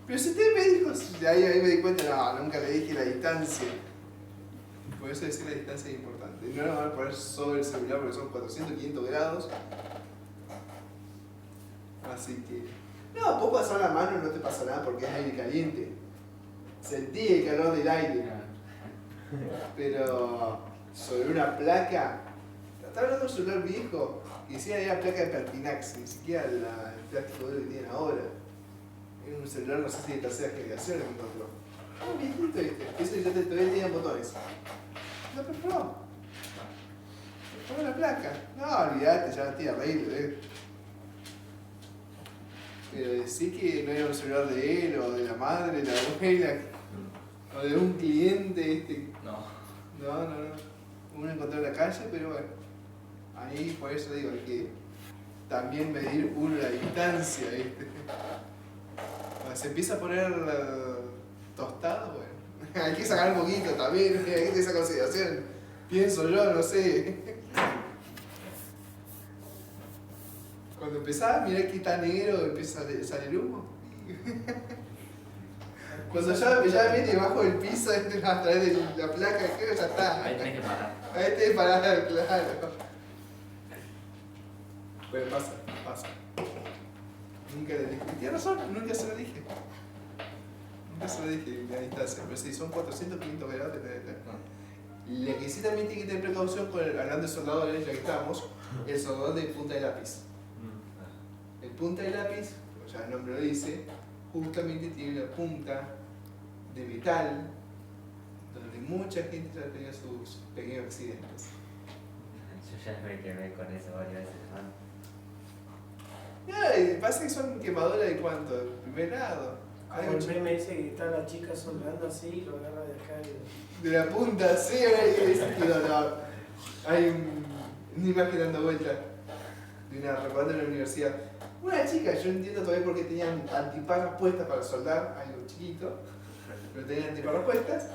S1: Pero si usted me dijo, ahí me di cuenta, no, nunca le dije la distancia. Por eso decir la distancia es importante. No lo van a poner sobre el celular porque son 400, 500 grados. Así que... No, vos pasar la mano y no te pasa nada porque es aire caliente. Sentí el calor del aire. Pero sobre una placa... Estaba hablando de un celular viejo que decía era placa de Pertinax, ni siquiera el plástico que tienen ahora. Era un celular, no sé si de tercera generación que encontró. Un viejito, ¿viste? Eso ya todavía tenía botones. Lo perforó. Perforó la placa. No, olvidate, ya estoy arreglo, Pero decir que no era un celular de él, o de la madre, de la abuela, o de un cliente,
S9: No.
S1: No. Uno encontró en la calle, pero bueno. Ahí por eso digo, hay que también medir uno la distancia, ¿viste? Cuando se empieza a poner tostado, bueno, hay que sacar un poquito también, hay que tener esa consideración. Pienso yo, no sé. Cuando empezaba, mirá que está negro, empieza a salir humo. Cuando ya me mete debajo del piso, a través de la placa, creo que ya está.
S5: Ahí tenés que parar.
S1: Ahí tenés que parar, claro. Pero pasa. Nunca le dije. Tienes razón, nunca se lo dije. Nunca se lo dije la distancia. Pero si son 400, 500 grados, te tenés que tener. Lo que sí también tiene que tener precaución, hablando de soldadores, ya que estamos, el soldador de punta de lápiz. El punta de lápiz, como ya el nombre lo dice, justamente tiene una punta de metal donde mucha gente ya ha tenido sus pequeños accidentes.
S2: Yo ya me quemé con eso varias veces.
S1: Y pasa que son quemaduras de cuánto, de primer grado.
S4: Como el meme ese que está la chica soldando así, lo agarra de acá y...
S1: De la punta, sí, qué dolor. Hay una imagen dando vuelta de una recuerdo en la universidad. Una chica, yo no entiendo todavía por qué tenían antiparras puestas para soldar, algo chiquito, pero tenían antiparras puestas,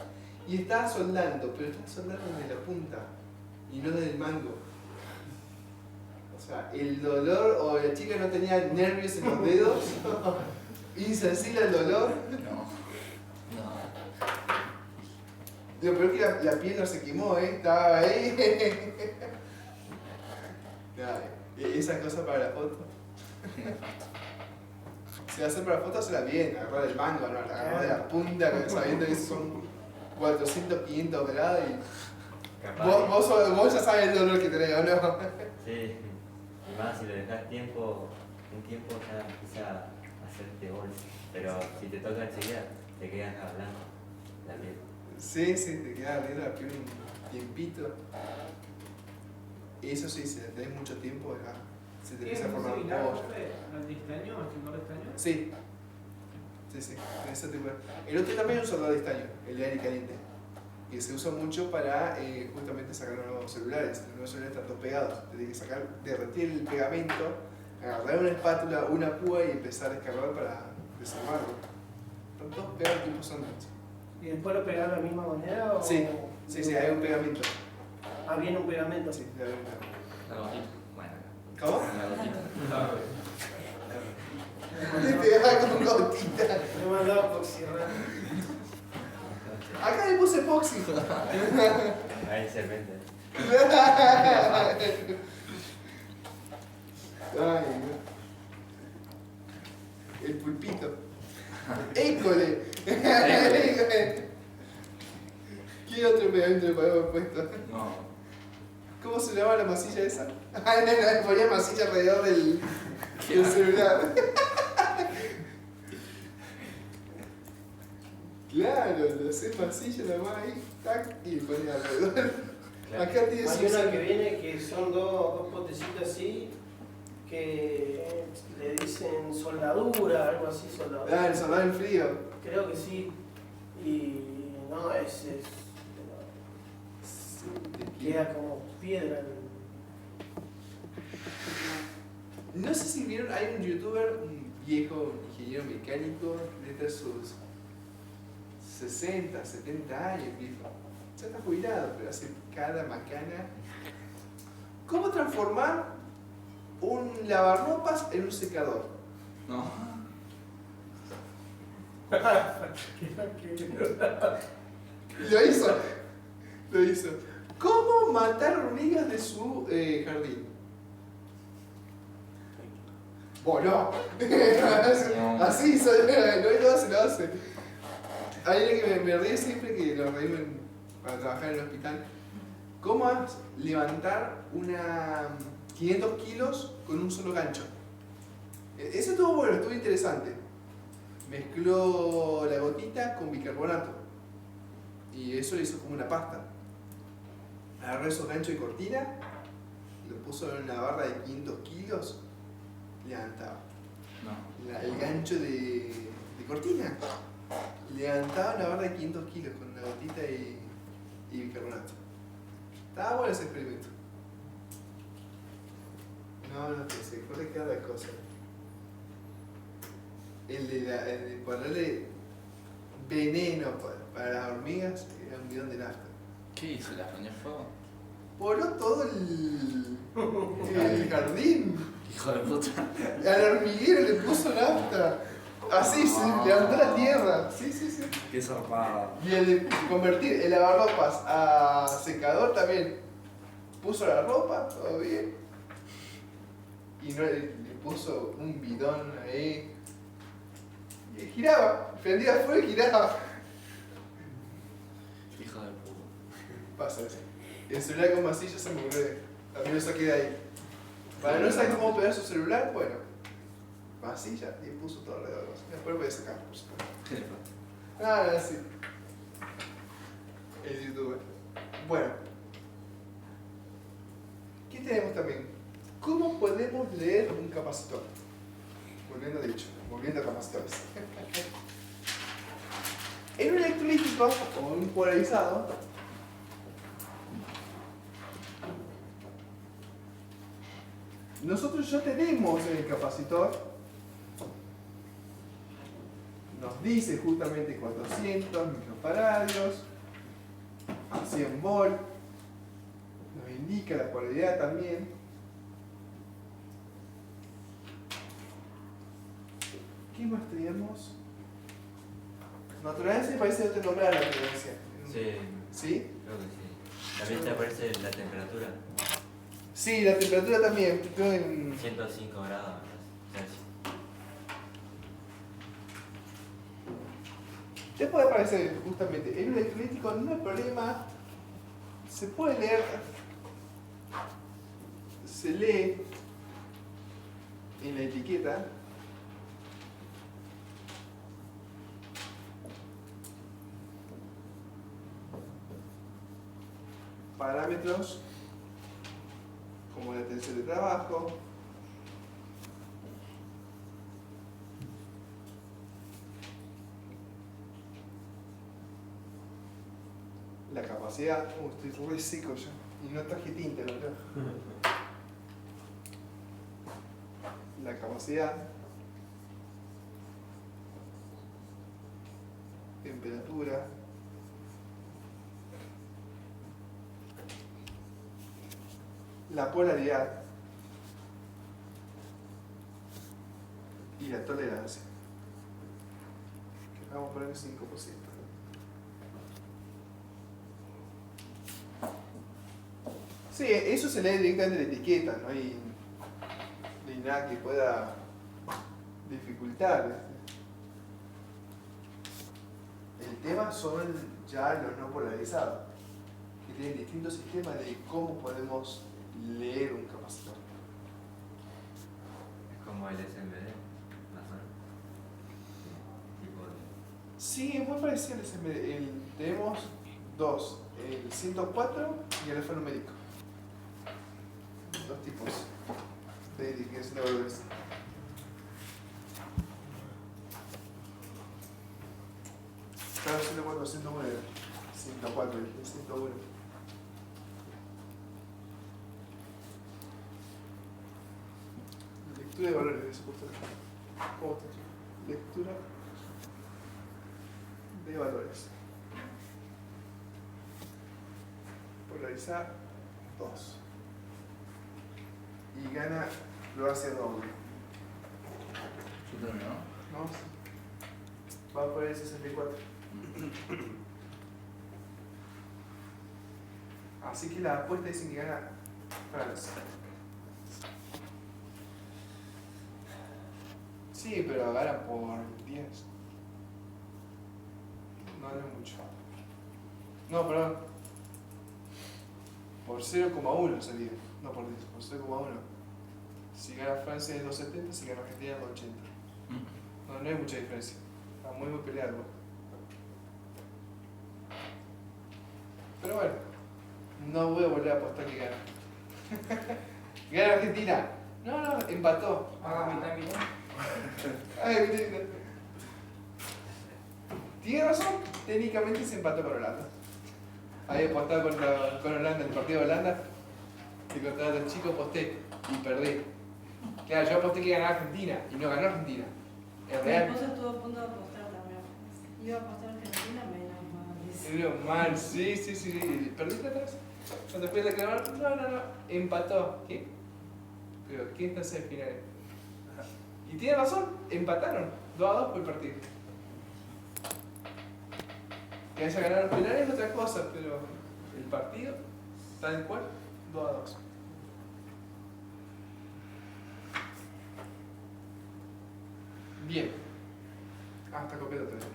S1: y estaba soldando, pero estaba soldando desde la punta y no desde el mango. O sea, el dolor, o la chica no tenía nervios en los dedos, insensible al dolor. Lo peor es que la piel no se quemó, estaba ahí. Esa cosa para la foto. Si va a hacer para la foto, hazla bien, agarrar el mango, no agarrar de la punta, sabiendo que son 400, 500 grados y vos ya sabes el dolor que tenés, ¿o no?
S2: Sí, y más si lo dejas un tiempo ya empieza a hacerte bolsa. Pero si te toca enseguida, te quedas hablando la piel.
S1: Sí, te queda abriendo la piel un tiempito. Eso sí, si le tenés mucho tiempo, se te empieza a formar un pollo.
S10: ¿Al de estaño? ¿Al quemar de estaño?
S1: Sí. Ese tipo de... El otro también es un soldado de estaño, el de aire caliente. Que se usa mucho para justamente sacar los nuevos celulares. Los nuevos celulares están todos pegados. Tienes que sacar, derretir el pegamento, agarrar una espátula, una púa y empezar a descargar para desarmarlo. Están todos pegados tipo sándwich.
S4: ¿Y después lo pegás de la misma manera? O...
S1: Sí, hay un pegamento.
S4: Ah, viene un pegamento.
S1: Sí, hay un pegamento.
S9: La gotita. Bueno.
S1: ¿Cómo?
S9: La gotita.
S1: Te deja con gotita.
S4: Me mandaba epoxi.
S1: Acá le puse epoxi.
S2: Ahí se vende.
S1: Ay, el pulpito. ¡École! ¿Qué otro pegamento le podemos puesto?
S9: No.
S1: ¿Cómo se llama la masilla esa? Ah, no, ponía masilla alrededor del celular. Claro, lo haces masilla nomás ahí, tac, y le ponía alrededor.
S2: Claro.
S1: Acá tiene
S4: Hay una que viene que son dos potecitos así, que le dicen soldadura, algo así, soldadura.
S1: Ah, el soldado en frío.
S4: Creo que sí. Y no, queda como piedra.
S1: No sé si vieron, hay un youtuber, un viejo ingeniero mecánico, de sus 60, 70 años, viejo. Ya está jubilado, pero hace cada macana. ¿Cómo transformar un lavarropas en un secador?
S9: No.
S1: Lo hizo. ¿Cómo matar hormigas de su jardín? Bueno, así, no se lo hace. Hay alguien que me ríe siempre que lo reímos para trabajar en el hospital. ¿Cómo levantar 500 kilos con un solo gancho? Eso estuvo bueno, estuvo interesante. Mezcló la gotita con bicarbonato y eso le hizo como una pasta. Agarró esos ganchos de cortina, lo puso en una barra de 500 kilos, levantaba.
S9: No.
S1: El gancho de cortina. Levantaba una barra de 500 kilos con una gotita y bicarbonato. Estaba bueno ese experimento. No sé, corre cada cosa. El de ponerle veneno para las hormigas era un bidón de nafta.
S9: ¿Qué hizo? ¿La prendió fuego?
S1: Voló todo el jardín.
S9: Hijo de puta.
S1: Al hormiguero le puso nafta. Así se levantó la tierra. Sí.
S9: Qué zarpado.
S1: Y el de convertir el lavarropas a secador también. Puso la ropa, todo bien. Y no le puso un bidón ahí. Y giraba, prendía fuego y giraba.
S9: Hijo de puta.
S1: Pasa eso. El celular con masilla se me ocurre. También lo saqué de ahí. Para no saber cómo pegar su celular, bueno. Masilla y puso todo alrededor. Después lo voy a sacar, por supuesto. Ah, sí. El youtuber. Bueno. ¿Qué tenemos también? ¿Cómo podemos leer un capacitor? Volviendo a capacitores. En un electrolítico o un polarizado, nosotros ya tenemos en el capacitor, nos dice justamente 400 microfaradios, a 100 volt, nos indica la polaridad también. ¿Qué más teníamos? La tolerancia parece no te nombrar la tolerancia.
S2: Sí.
S1: ¿Sí?
S2: Creo que sí. También te aparece la temperatura.
S1: Sí, la temperatura también. Estoy en
S2: 105 grados Celsius.
S1: te puede aparecer justamente en un electrolítico, no hay problema. Se puede leer. Se lee en la etiqueta. Parámetros como la tensión de trabajo, la capacidad. Estoy re seco yo y no traje tinta, ¿no? La capacidad, temperatura, la polaridad y la tolerancia, que vamos a poner el 5%. Sí, eso se lee directamente en la etiqueta, no hay nada que pueda dificultar. El tema son ya los no polarizados, que tienen distintos sistemas de cómo podemos leer un capacitor.
S2: Es como el SMD, más o menos. Tipo de...
S1: Sí, es muy parecido al SMD. Tenemos dos, el 104 y el alfanumérico. Dos tipos de identificación de valores. Claro, 104, 101 era. 104, el 101. Lectura de valores, eso justo. ¿Cómo está hecho? Lectura de valores. Polarizar 2. Y gana, lo hace doble.
S9: Yo termino.
S1: ¿No? Va a poner el 64. Así que la apuesta dice que gana Francia. Sí, pero gana por 10. No es mucho. No, perdón. Por 0,1 sería. No por 10, por 0,1. Si gana Francia es 2,70, si gana Argentina es 2,80. No hay mucha diferencia. Está muy peleado. Pero bueno, no voy a volver a apostar que gana. Gana Argentina. No, empató.
S10: Mitad.
S1: Ay, mitad. Tiene razón, técnicamente se empató con Holanda. Había apostado con Holanda, el partido de Holanda. Que contra los chicos aposté y perdí. Claro, yo aposté que ganaba Argentina y no ganó Argentina. Es
S11: Mi
S1: real.
S11: esposo estuvo a punto de apostar también. Iba a apostar Argentina, menos mal. dice.
S1: Menos mal, sí. ¿Perdiste atrás? Cuando fui a declarar, no. Empató. ¿Qué? Pero ¿quién está en semifinales? Y tiene razón, empataron. 2-2 fue el partido. Que haya ganado los penales es otra cosa, pero el partido, tal cual, 2-2. Bien. Hasta copiado otra vez.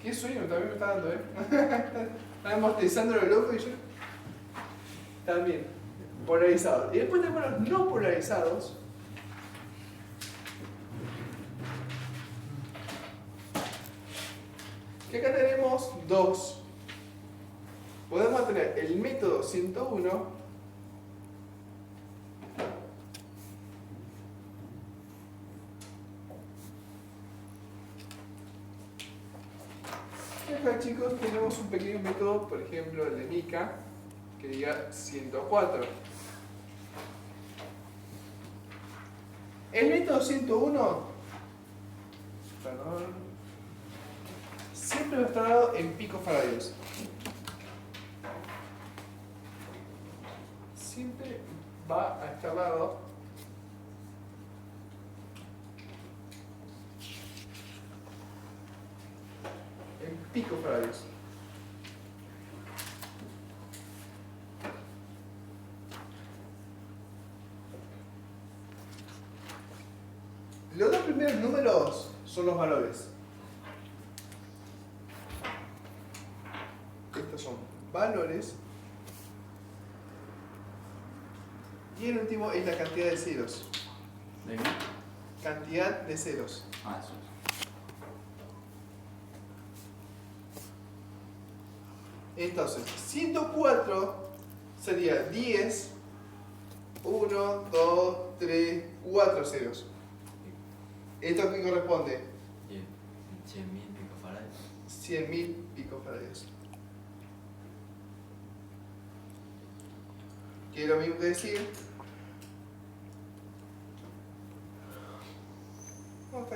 S1: Qué sueño también me está dando, Estaba amortizando lo loco y yo. También. Polarizados. Y después tenemos los no polarizados. que acá tenemos dos. Podemos tener el método 101 y acá, chicos, tenemos un pequeño método, por ejemplo el de Mika, que diga 104. El método 101, perdón, siempre va a estar dado en picofaradios. Siempre va a estar dado en picofaradios. Los dos primeros números son los valores. Estos son valores. Y el último es la cantidad de ceros.
S5: ¿De qué?
S1: Cantidad de ceros.
S5: Ah, eso.
S1: Entonces, 104 sería 10, 1, 2, 3, 4 ceros. ¿Esto qué corresponde?
S2: 100.000 picofarads.
S1: 100.000 picofaradios. Que es lo mismo que decir. Ok,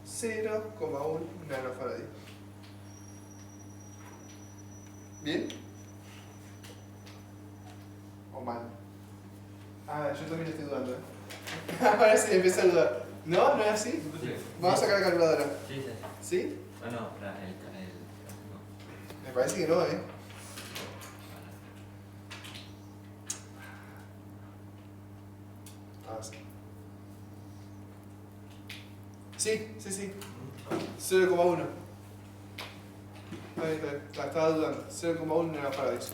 S1: 0,1 nanofaradio. ¿Bien? ¿O mal? Ah, yo también estoy dudando. Ahora sí empecé a dudar. ¿No? ¿No es así?
S2: Sí.
S1: Vamos a sacar la calculadora.
S2: Sí, sí.
S1: ¿Sí?
S2: Bueno, no.
S1: Me parece que no, Ah, sí. Sí. 0,1. Ahí está, estaba dudando. 0,1 nanofarads.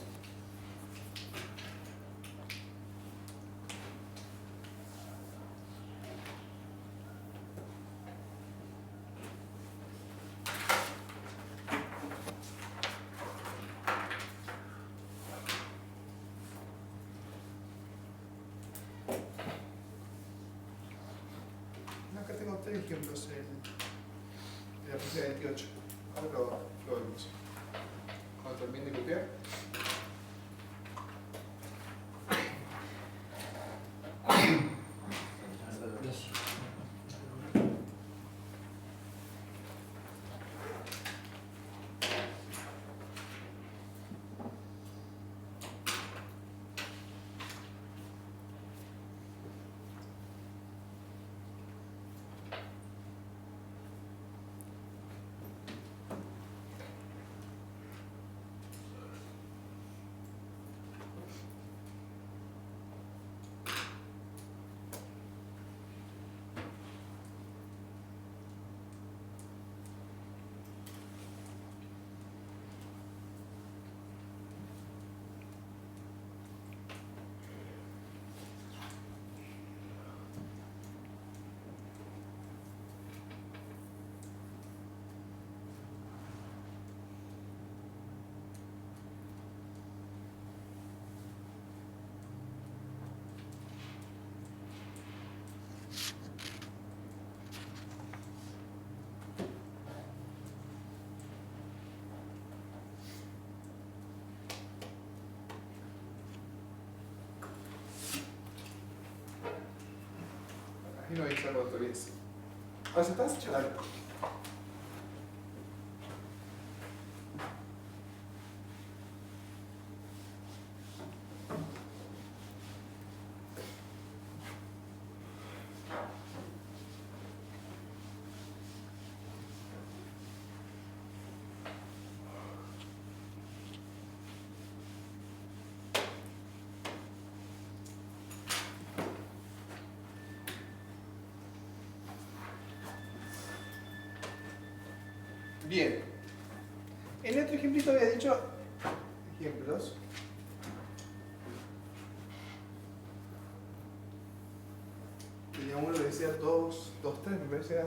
S1: Acá tengo 3 ejemplos en la página 28. Ahora lo vemos. Cuando termine de copiar. Ahí no hay que autorías. ¿Aceptas? Dale. Bien. En otro ejemplito había dicho ejemplos. Tenía uno que decía 2, 2, 3, me parece.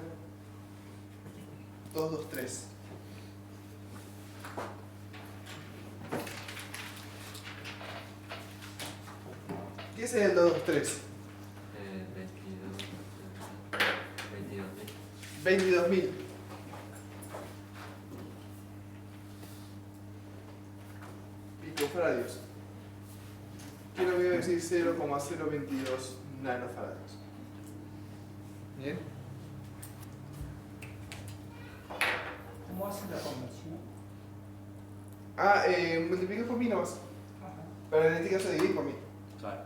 S1: 2, 2, 3. ¿Qué es el 223? 22.000. Picofaradios. ¿Qué es lo que voy a decir? 0,022 nanofaradios. ¿Bien?
S10: ¿Cómo hacen la conversión?
S1: Multiplica por mí nomás. Pero en este caso dividir por mí.
S9: Claro.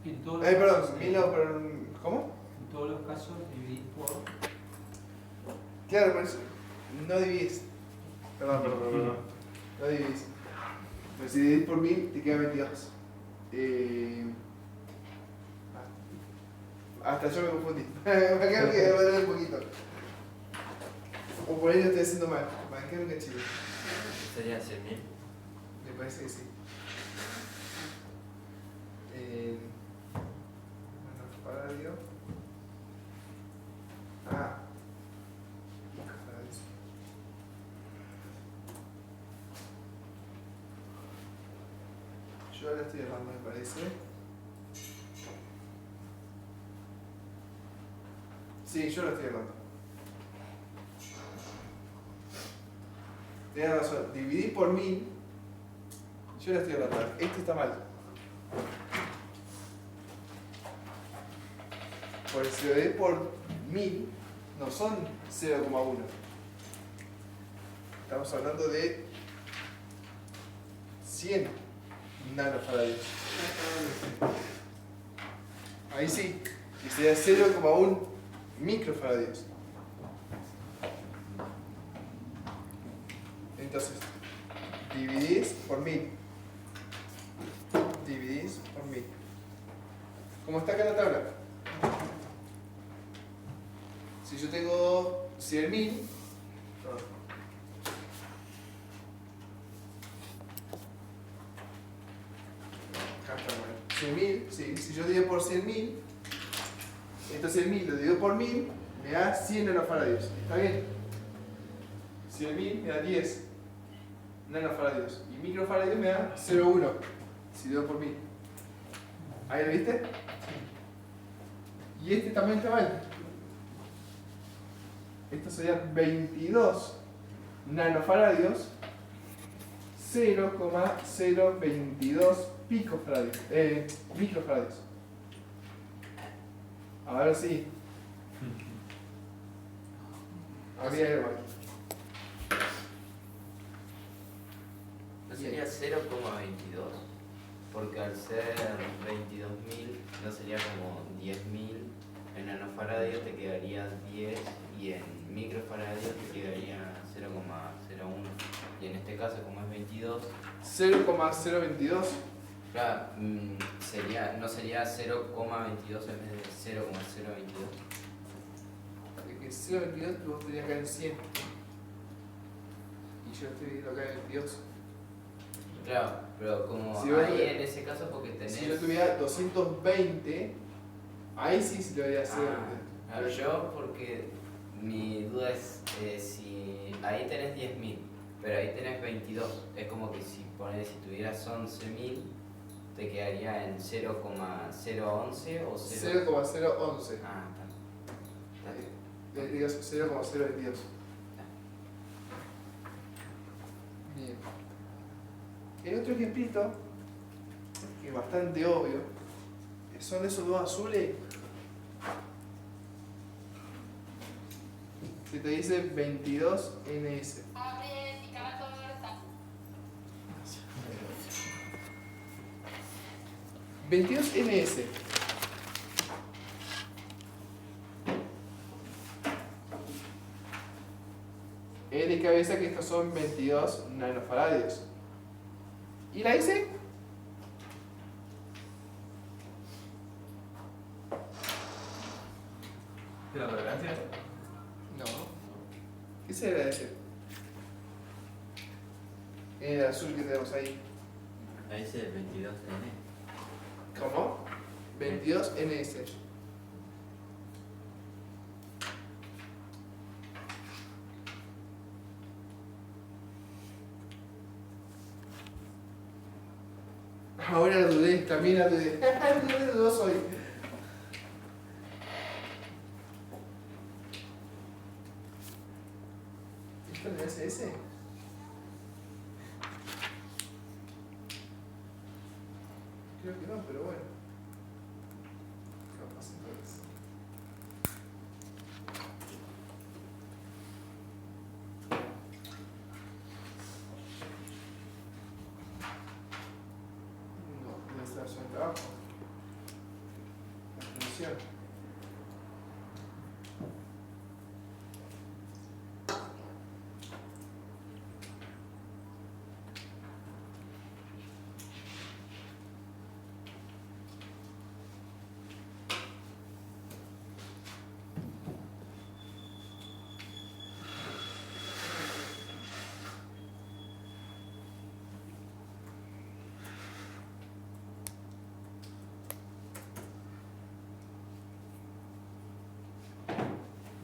S10: En todos
S1: Perdón, 1000 no, pero. ¿Cómo?
S10: En todos los casos dividís por.
S1: Claro, por eso. No dividís. Perdón. No dividís. Pero si dividís por 1000, te queda 22. Hasta yo me confundí. Acá que voy a dar un poquito. O por ahí lo estoy haciendo mal. Banquero un cachito.
S2: Sería 100.000.
S1: Me parece que sí. Nanofaradios. Picofaradios. Yo ahora estoy errando, me parece. Sí, yo lo estoy errando. Tienes razón, dividir por 1000. Yo lo estoy errando. Este está mal. Porque si lo dividir por 1000, no son 0,1. Estamos hablando de 100 nanofaradios. Ahí sí. Y sería 0,1 microfaradios. Entonces, dividís por 1000. Dividís por 1000. Como está acá en la tabla. Si yo tengo 100.000, acá está mal. 100.000, sí. Si yo divido por 100.000, entonces 1000 lo divido por 1000, me da 100 nanofaradios. ¿Está bien? 100.000 me da 10 nanofaradios. Y microfaradios me da 0,1 si divido por 1000. ¿Ahí lo viste? Y este también está mal. Esto sería 22 nanofaradios, 0,022 picofaradios, microfaradios. Ahora sí. Había algo mal.
S5: ¿No sería 0,22? Porque al ser 22.000 no sería como 10.000. En nanofaradios te quedaría 10 y en microfaradios te quedaría 0,01. Y en este caso, como es 22,
S1: 0,022.
S5: claro, no sería 0,22 en vez de 0,022.
S1: Que 0,22 vos tenías acá en 100. Y yo estoy viendo acá en 22.
S5: Claro, pero como
S1: Si
S5: ahí en ese caso porque tenés...
S1: Si yo tuviera 220, ahí sí se lo voy a hacer.
S5: Claro, yo porque mi duda es si ahí tenés 10.000, pero ahí tenés 22. Es como que si tuvieras 11.000, te quedaría en 0,011 o
S1: 0,011.
S5: Ah, está.
S1: Digo 0,022. Bien. El otro ejemplito, que es bastante obvio, son esos dos azules. Que te dice 22 NS. 22 NS. Es de cabeza que estos son 22 nanofaradios. ¿Y la hice?
S3: ¿La tolerancia?
S1: No. ¿Qué será ese? El azul que tenemos ahí.
S2: Ahí dice 22N.
S1: ¿Cómo? 22 NS. Ahora dudé, también la dudé. No soy. ¿Esto no es ese? Creo que no, pero bueno. Capacitores. No, debe estar sobre abajo. La función.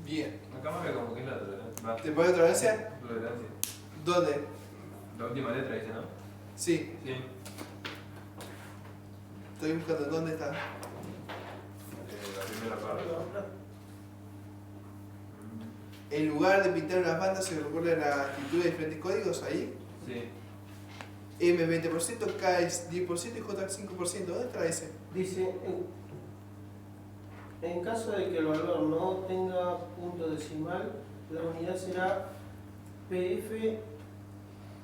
S1: Bien.
S12: Acá marca como que es la tolerancia.
S1: ¿Te pone tolerancia?
S12: Tolerancia.
S1: ¿Dónde?
S12: La última letra dice, ¿no?
S1: Sí.
S12: Sí.
S1: Estoy buscando dónde está.
S12: La primera parte.
S1: En lugar de pintar unas bandas se recuerda la actitud de diferentes códigos ahí.
S12: Sí.
S1: M 20%, K es 10% y J 5%. ¿Dónde está ese?
S4: Dice, en caso de que el valor no tenga punto decimal, la unidad será PF,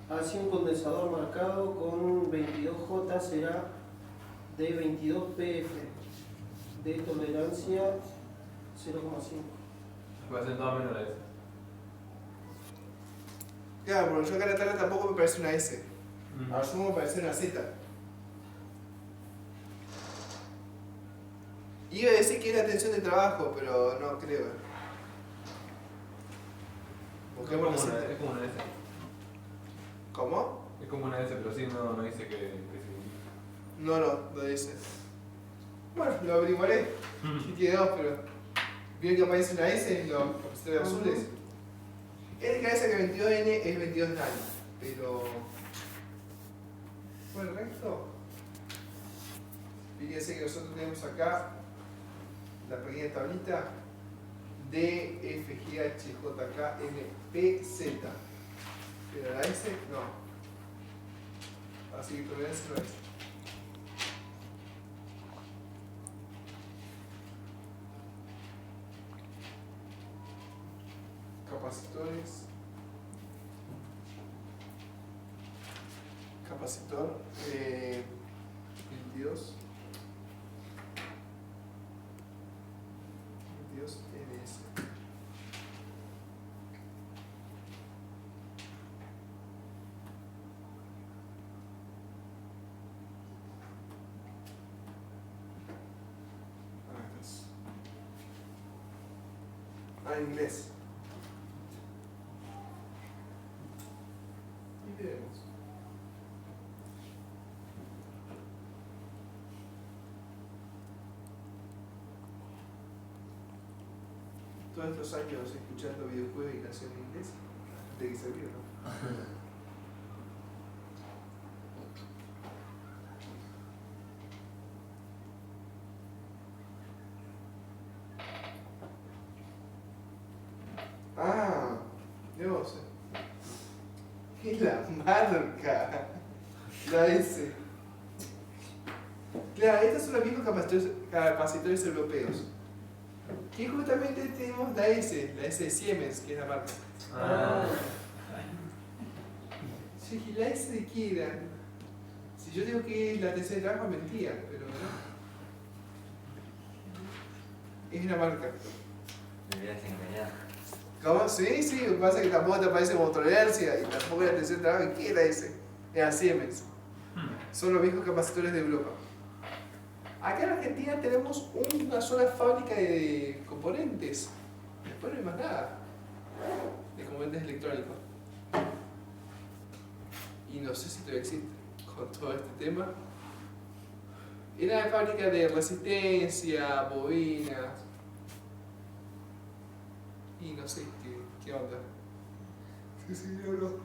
S4: así un condensador marcado con 22J será de 22 PF, de tolerancia 0,5.
S12: Puede ser todo menos la S.
S1: Claro, porque yo acá en la tabla tampoco me parece una S. Asumo me parece una Z. Iba a decir que era tensión de trabajo, pero no creo. Busquemos la Z.
S12: Es como una S.
S1: ¿Cómo?
S12: Es como una S, pero sí no dice que significa.
S1: No dice. Bueno, lo averiguaré. Sí tiene dos, pero vieron que aparece una S en los capacitores azules. Es de cabeza que 22N es 22 nano, pero bueno, el resto. Fíjense que nosotros tenemos acá la pequeña tablita DFGHJKMPZ. Pero la S no. Así que tolerancia no es. Capacitores. Capacitor 22 NS. En inglés. Y veremos. Todos estos años escuchando videojuegos y canciones en inglés, de que servir, ¿no? Ah, Dios. Es la marca. La S. Claro, estos son los viejos capacitores europeos. Y justamente tenemos la S de Siemens, que es la marca. Sí, la S de qué era. Si yo digo que es la tercera de trabajo, mentía, pero no. Es una marca.
S2: Me hubieras engañado.
S1: ¿Cómo? Sí, lo que pasa es que tampoco te aparece como tolerancia y tampoco era tercera de trabajo. ¿Qué era ese? Era Siemens. Son los viejos capacitores de Europa. Acá en Argentina tenemos una sola fábrica de componentes. Después no hay más nada de componentes electrónicos. Y no sé si todavía existe con todo este tema. Era la fábrica de resistencia, bobinas. Y no sé qué onda. Sí, señor.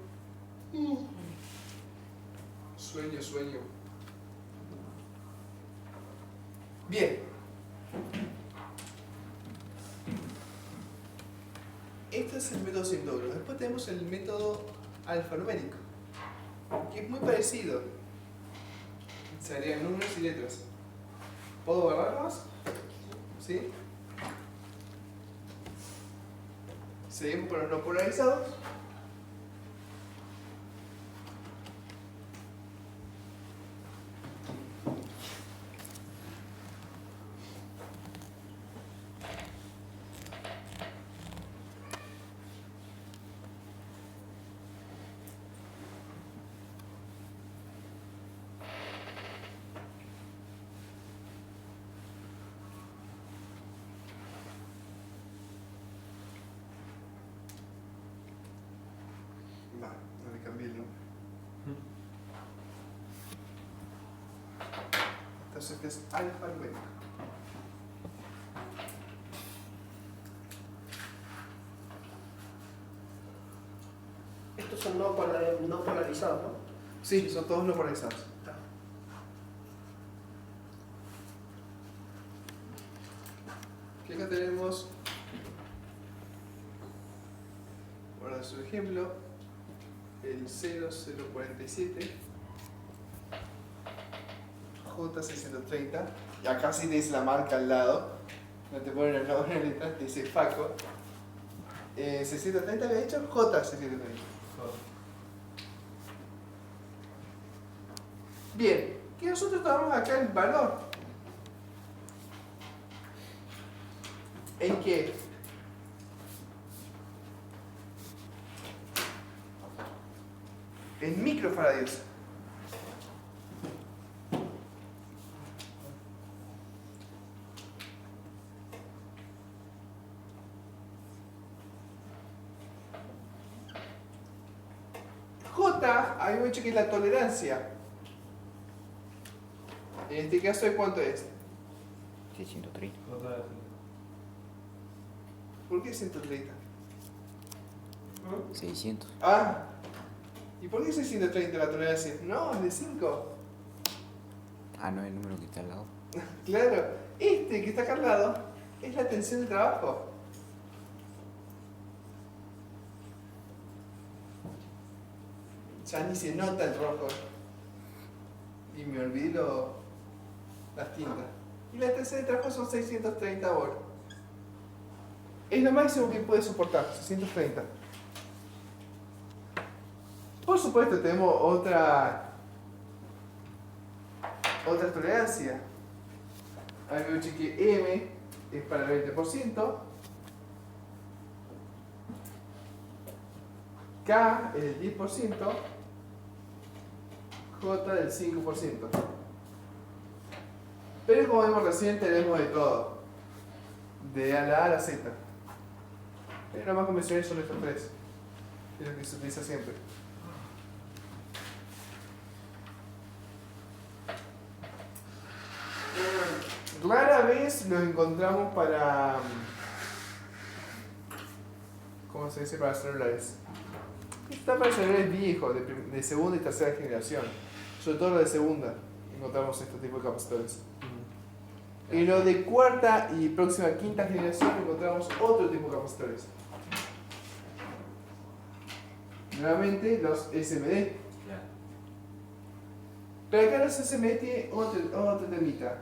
S1: Sueño. Bien. Este es el método sintógrafo. Después tenemos el método alfanumérico, que es muy parecido. Serían números y letras. ¿Puedo borrarlos? ¿Sí? Seguimos con los no polarizados. No le cambié el nombre. Entonces este es alfanumérico.
S4: Estos son no polarizados, ¿no?
S1: Sí, son todos no polarizados. Aquí acá tenemos, por su ejemplo, el 0047 J630, y acá sí te dice la marca al lado, no te ponen el nombre en letra, te dice FACO. 630 había hecho J630. Bien, que nosotros tomamos acá el valor. ¿En qué? En microfaradios. J, habíamos dicho que es la tolerancia. En este caso, ¿cuánto es?
S13: 630.
S1: ¿Por qué 130?
S13: 600.
S1: Ah, ¿y por qué 630 la tolerancia? No, es de 5.
S13: Ah, no, el número que está al lado.
S1: Claro, este que está acá al lado es la tensión de trabajo. Ya ni se nota el rojo. Y me olvidé las tintas. Y la tensión de trabajo son 630 volts. Es lo máximo que puede soportar, 630. Por supuesto tenemos otra tolerancia. Habíamos dicho que M es para el 20%, K es del 10%, J del 5%. Pero como vimos recién tenemos de todo, de la A a la Z. Pero lo más convencional son estos tres, es lo que se utiliza siempre. Rara vez lo encontramos para, ¿cómo se dice? Para celulares. Está para celulares viejos, de segunda y tercera generación. Sobre todo los de segunda, encontramos este tipo de capacitores. En los de cuarta y próxima quinta generación encontramos otro tipo de capacitores. Nuevamente los SMD. Pero acá los SMD tienen otro temita.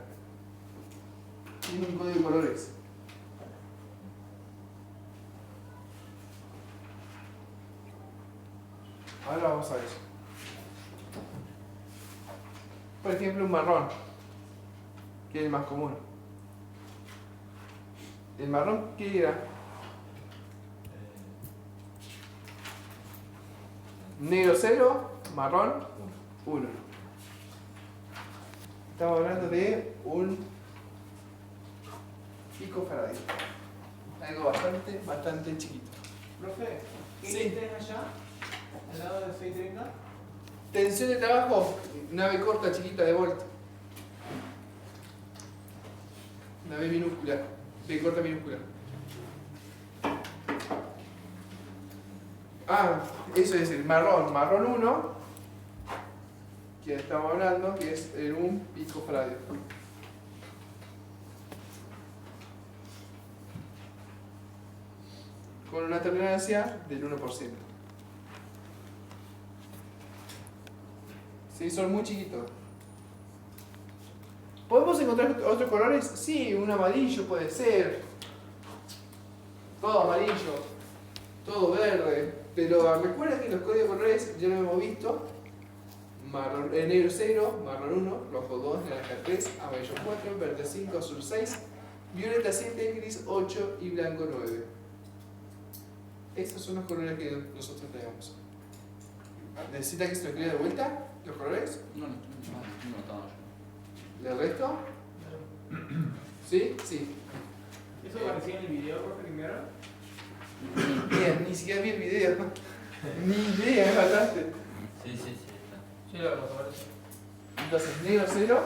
S1: Tiene un código de colores. Ahora vamos a ver. Por ejemplo, un marrón, que es el más común. ¿El marrón qué era? Negro 0, marrón 1. Estamos hablando de un picofaradio. Algo bastante chiquito.
S3: Profe, ¿qué
S1: Sí.
S3: tenés allá? ¿Al lado de 630?
S1: Tensión de trabajo, nave corta chiquita de volt. Nave minúscula, B corta minúscula. Ah, eso es el marrón 1, que estamos hablando, que es un picofaradio. con una tolerancia del 1%. Sí, son muy chiquitos. ¿Podemos encontrar otros colores? Sí, un amarillo puede ser. Todo amarillo, todo verde. Pero recuerda que los códigos de colores ya lo hemos visto. Marrón, negro 0, marrón 1, rojo 2, naranja 3, amarillo 4, verde 5, azul 6, violeta 7, gris 8 y blanco 9. Estos son los colores que nosotros tenemos. ¿Necesita que se lo escriba de vuelta? ¿Los colores?
S9: No,
S1: ¿Le resto? ¿Sí? Sí.
S4: ¿Eso aparecía en el video por primero?
S1: Ni siquiera vi el video. Ni idea, me mataste.
S2: Sí, sí, sí. Está.
S3: Sí, lo aparece.
S1: Entonces, negro 0,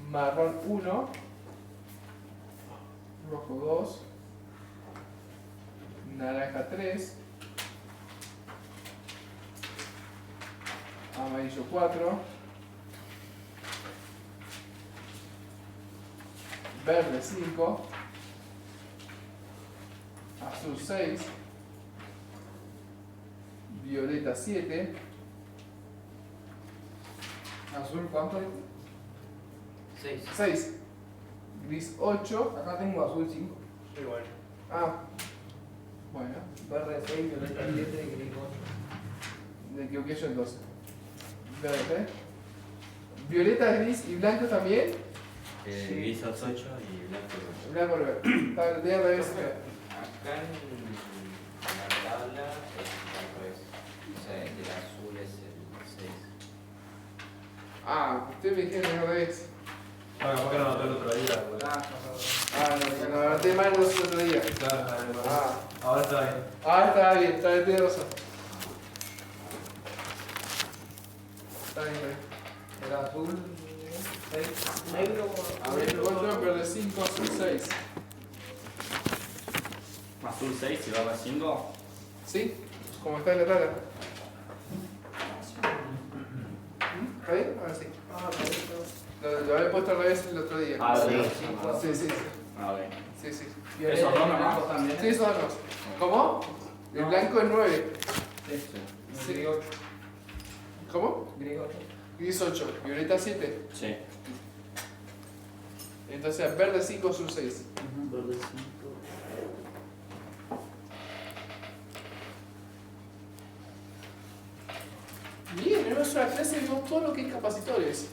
S1: marrón 1, rojo 2, naranja 3, amarillo 4, verde 5, azul 6, violeta 7,
S10: ¿Azul cuánto es?
S1: 6, gris 8,
S10: Acá tengo azul 5.
S4: Igual.
S1: ah, bueno,
S10: Verde 6, violeta 7, gris 8.
S1: me equivoqué yo entonces. Verde, violeta, gris y blanco también.
S2: Gris 8 y blanco 8.
S1: Blanco 9. Está de al revés.
S5: Acá en la tabla es al revés. O sea, el azul es el 6.
S1: Ah, ustedes me dijeron al revés.
S12: Bueno, ¿por qué no anoté el otro día?
S1: Ah, no, lo anoté mal el otro día.
S12: Claro, está bien.
S1: Ah,
S12: Ahora está bien.
S1: está bien, tiene razón. Está bien,
S10: El azul 6.
S4: Negro.
S1: Amarillo 4, verde 5, azul 6.
S9: Azul 6 y verde 5.
S1: ¿Sí? Como está en la tabla. ¿Está bien? Ahora sí.
S4: Ah, perfecto.
S1: Lo había puesto al revés el otro día.
S9: Ah, sí.
S1: Sí.
S9: Ah, bien.
S1: Sí.
S10: Esos dos blancos también.
S1: Sí, esos dos. ¿Cómo? El blanco es 9.
S10: Sí. Gris 8.
S1: ¿Cómo?
S10: Gris 8.
S1: Gris 8, violeta 7.
S9: Sí.
S1: Entonces verde 5, azul 6.
S9: Verde 5.
S1: Bien, tenemos una clase de todo lo que es capacitores.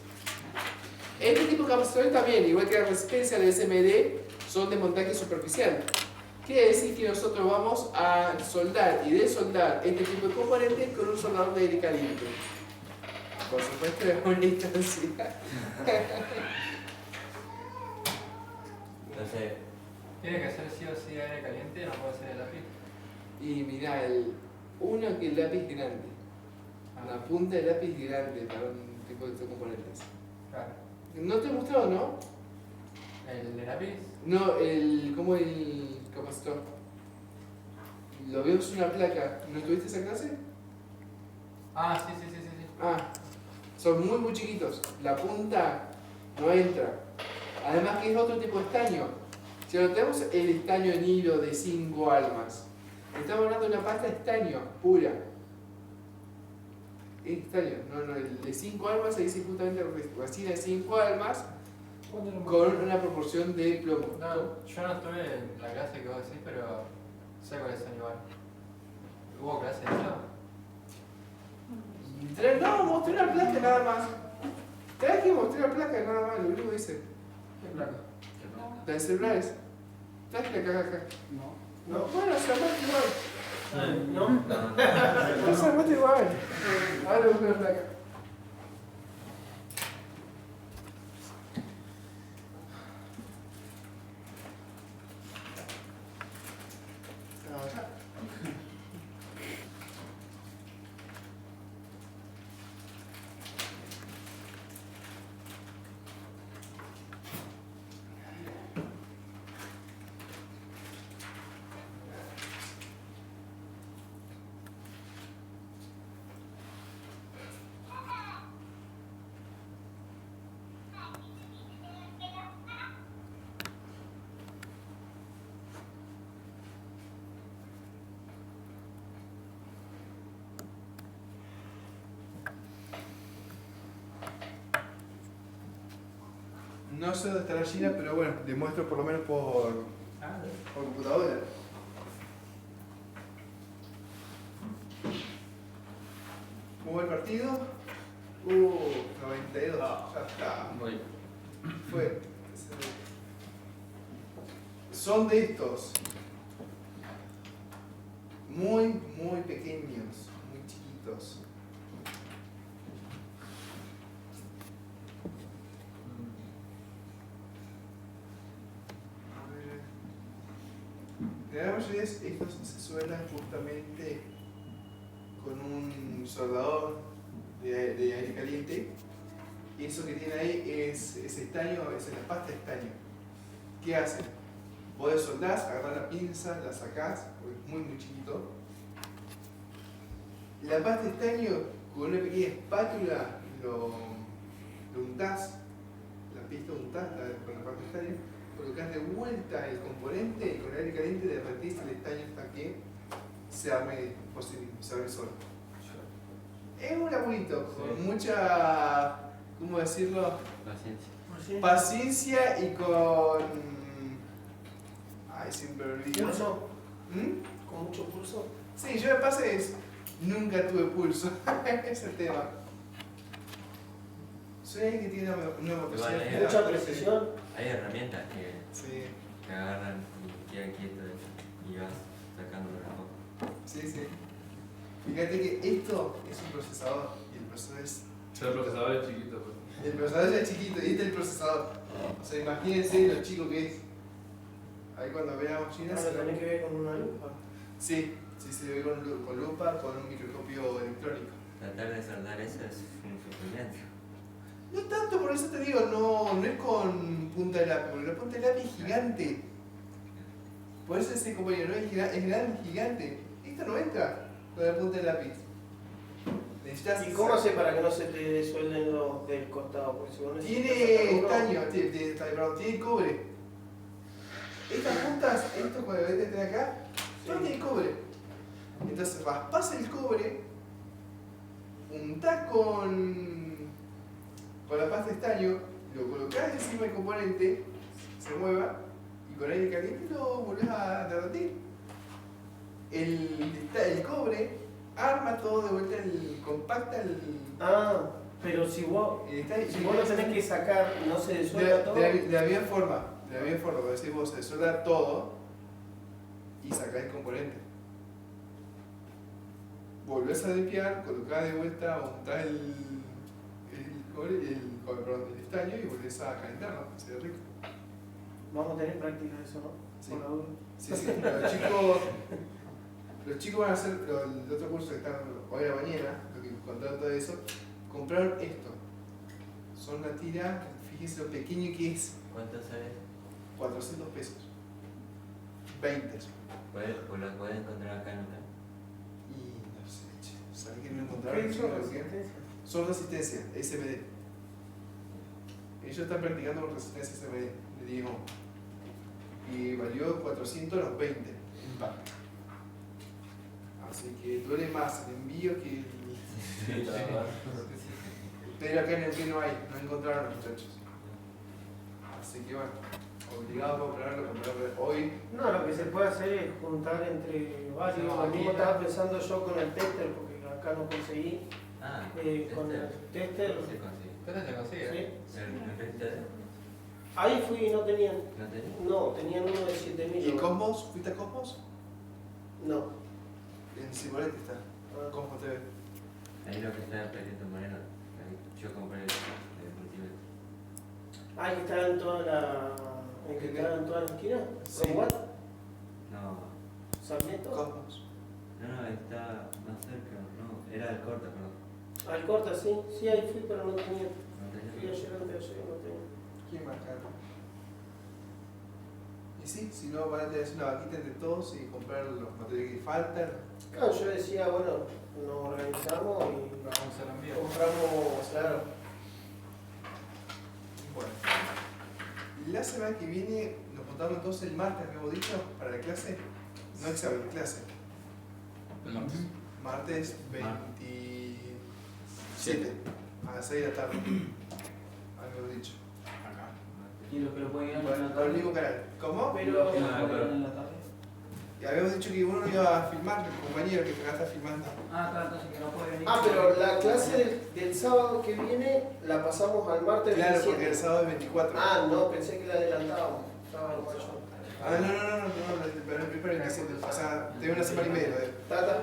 S1: Este tipo de capacitores también, igual que la resistencia del SMD, son de montaje superficial. Quiere decir que nosotros vamos a soldar y desoldar este tipo de componentes con un soldador de caliente. Por supuesto, es una instancia.
S2: Entonces,
S3: Tiene que ser sí o sí aire caliente, no puede ser el lápiz.
S1: Y mirá, uno que el lápiz grande. La punta del lápiz grande para un tipo de estos componentes.
S3: Claro.
S1: ¿No te gustó, no?
S3: ¿El de lápiz?
S1: No, como el capacitor. Lo veo es una placa. ¿No tuviste esa clase?
S3: Ah, sí.
S1: Ah, son muy chiquitos. La punta no entra. Además que es otro tipo de estaño. Si no tenemos el estaño en hilo de 5 almas, estamos hablando de una pasta de estaño pura. Estaño, no, el de 5 almas se dice justamente resina de 5 almas con una proporción de plomo.
S3: No, yo no estuve en la clase que vos decís, pero sé cuáles son igual. ¿Hubo clase de eso?
S1: No, mostré una placa nada más. Traje que mostré una placa nada más, lo único que dice.
S10: ¿Qué placa?
S1: La de celulares. Traje la caja acá. No. Bueno, se armate igual.
S4: ¿No?
S1: No se armate igual. Ahora busco la placa. No sé dónde está la China, pero bueno, demuestro por lo menos por computadora. ¿Cómo va el partido? 92. Ya está. Fue. Son de estos. Muy pequeños, muy chiquitos. A ver. La mayoría de estos se suenan justamente con un soldador de aire caliente. Y eso que tiene ahí es estaño, es la pasta de estaño. ¿Qué hacen? Vos soldás, agarrás la pinza, la sacás, porque es muy chiquito. La pasta de estaño, con una pequeña espátula, lo untás, la pista untás con la pasta de estaño, colocás de vuelta el componente y con el aire caliente derretís el estaño hasta que se arme por sí mismo, se arme solo. Es un laburito, con mucha, ¿cómo decirlo? Paciencia y con... Ay, siempre me olvido.
S4: ¿Pulso? ¿Con mucho pulso?
S1: Sí, yo me pasa es... Nunca tuve pulso. Es el tema. Soy alguien que tiene una motricidad.
S4: Mucha precisión.
S2: Hay herramientas que agarran y quedan quietos y vas sacando la boca.
S1: Sí. Fíjate que esto es un procesador y el procesador es...
S12: El procesador es chiquito. Pues.
S1: El procesador es chiquito y este es el procesador. O sea, imagínense lo chico que es. Ahí cuando veamos China...
S4: ¿Lo tenés que ver con una lupa?
S1: Sí, se ve con lupa, con un microscopio electrónico.
S2: Tratar de soldar eso es un sufrimiento.
S1: No tanto, por eso te digo, no es con punta de lápiz, porque la punta de lápiz es gigante. Por eso ese compañero es grande, gigante. Esto no entra con la punta de lápiz.
S4: ¿Y cómo hace para que no se te desuelden los del costado? Porque si vos
S1: tiene estaño, tiene cobre. Estas puntas, esto cuando ves desde acá, todo tiene cobre. Entonces raspás el cobre, untás con la pasta de estaño, lo colocás encima del componente, se mueva, y con aire caliente lo volvés a derretir. El cobre arma todo de vuelta, compacta el...
S4: Ah, pero si vos lo tenés que sacar, ¿no se desuelda todo?
S1: De la misma forma, como decís vos, se desuelda todo y sacás el componente. Volvés a limpiar, colocás de vuelta, untás el estaño y volvés a calentarlo, se ve rico.
S4: Vamos a tener práctica de eso, ¿no?
S1: Sí.
S4: Por la duda.
S1: Sí. Los chicos van a hacer el otro curso que están hoy a la mañana, lo que contaron todo eso, compraron esto. Son una tira, fíjense lo pequeño que es.
S2: ¿Cuánto sale?
S1: 400 pesos. 20.
S2: Pues lo puedes encontrar acá en local.
S1: Y no sé, ¿sabes que no encontraron? Son resistencia, SMD. Ellos están practicando con resistencia SMD, le digo. Y valió 400 los 20 en pack. Así que duele más el envío que el... Pero acá en el que no encontraron los muchachos. Así que bueno, obligado a comprarlo hoy.
S4: No, lo que se puede hacer es juntar entre varios. Lo mismo estaba pensando yo con el tester, porque acá no conseguí. Con el tester.
S2: Se consigue.
S3: ¿Tester se consigue?
S4: Sí.
S2: ¿El
S4: Ahí fui y no tenían.
S2: ¿No tenían?
S4: No, tenían uno de 7000.
S1: ¿Y Cosmos? ¿Fuiste a Cosmos?
S4: No.
S1: En Cibolete está. Cosmos TV.
S2: Ahí lo que está Perito Moreno. Yo compré el multimedia.
S4: Ah, que está en toda la. ¿En que está en toda la esquina?
S1: Sí.
S4: ¿What?
S2: No.
S4: ¿Sarmiento?
S1: Cosmos.
S2: No, está más cerca. No, era el corta, perdón.
S4: Al corta, sí. Sí, ahí fui, pero no tenía.
S2: No tenía.
S4: Fui ayer antes de ayer, no tenía.
S1: ¿Quién más caro? Y sí, si no van a tener una vaquita entre todos y comprar los materiales que faltan.
S4: Claro, yo decía, bueno, nos organizamos y
S3: Vamos a envío.
S4: compramos, claro.
S1: Bueno, la semana que viene nos juntamos entonces el martes, habíamos dicho, para la clase. No examen, clase.
S12: El martes.
S1: Martes 27 a las 6 de la tarde. Habíamos dicho.
S12: Acá.
S10: Y los que lo pueden ir a la
S1: Por el
S10: tarde.
S1: mismo canal. ¿Cómo?
S4: Pero
S10: Los que lo pueden ir en la tarde.
S1: Y habíamos dicho que uno iba a filmar, el compañero que acá está filmando.
S10: Ah, claro, entonces que no puede venir.
S4: Ah, pero la clase del sábado que viene la pasamos al martes
S1: Claro,
S4: 27.
S1: porque el sábado es 24.
S4: Ah, no, pensé que la adelantábamos. Estaba en guacho.
S1: Ah, no, pero el primero es 27. O sea, tengo una semana y media.
S4: Tata.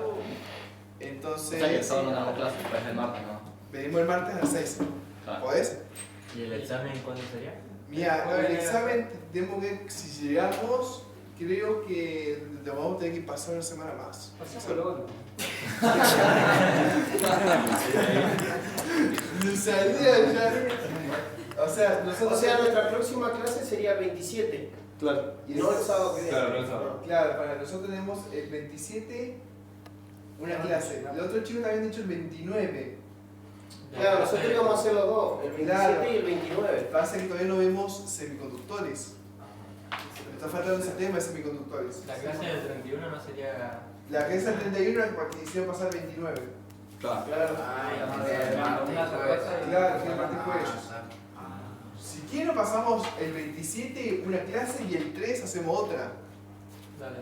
S1: Entonces.
S9: O sea que el sábado no damos clases, pues el martes, ¿no?
S1: Venimos el martes a las 6.
S9: Claro.
S1: ¿Podés?
S2: ¿Y el examen cuándo sería?
S1: Mira, el examen, tenemos que, si llegamos, creo que lo vamos a tener que pasar una semana más.
S10: Pasamos lo otro.
S1: No sabía ya. O sea, nosotros.
S4: O sea, nuestra próxima clase sería el 27.
S1: Claro.
S4: Y no el sábado que viene.
S12: Claro, no el sábado.
S1: Claro, para nosotros tenemos el 27 una clase. Los otros chicos habían dicho el 29.
S4: Claro, nosotros íbamos a hacer los dos, el 27
S1: Claro.
S4: y el 29.
S1: Pasa que todavía no vemos semiconductores. Me está faltando ese tema de semiconductores.
S3: La clase del 31 no sería.
S1: La que es el 31 es porque hicieron pasar el 29.
S9: Claro.
S4: Claro.
S1: Claro, que el martes fue ellos. Si quieren pasamos el 27 una clase y el 3 hacemos otra.
S3: Dale.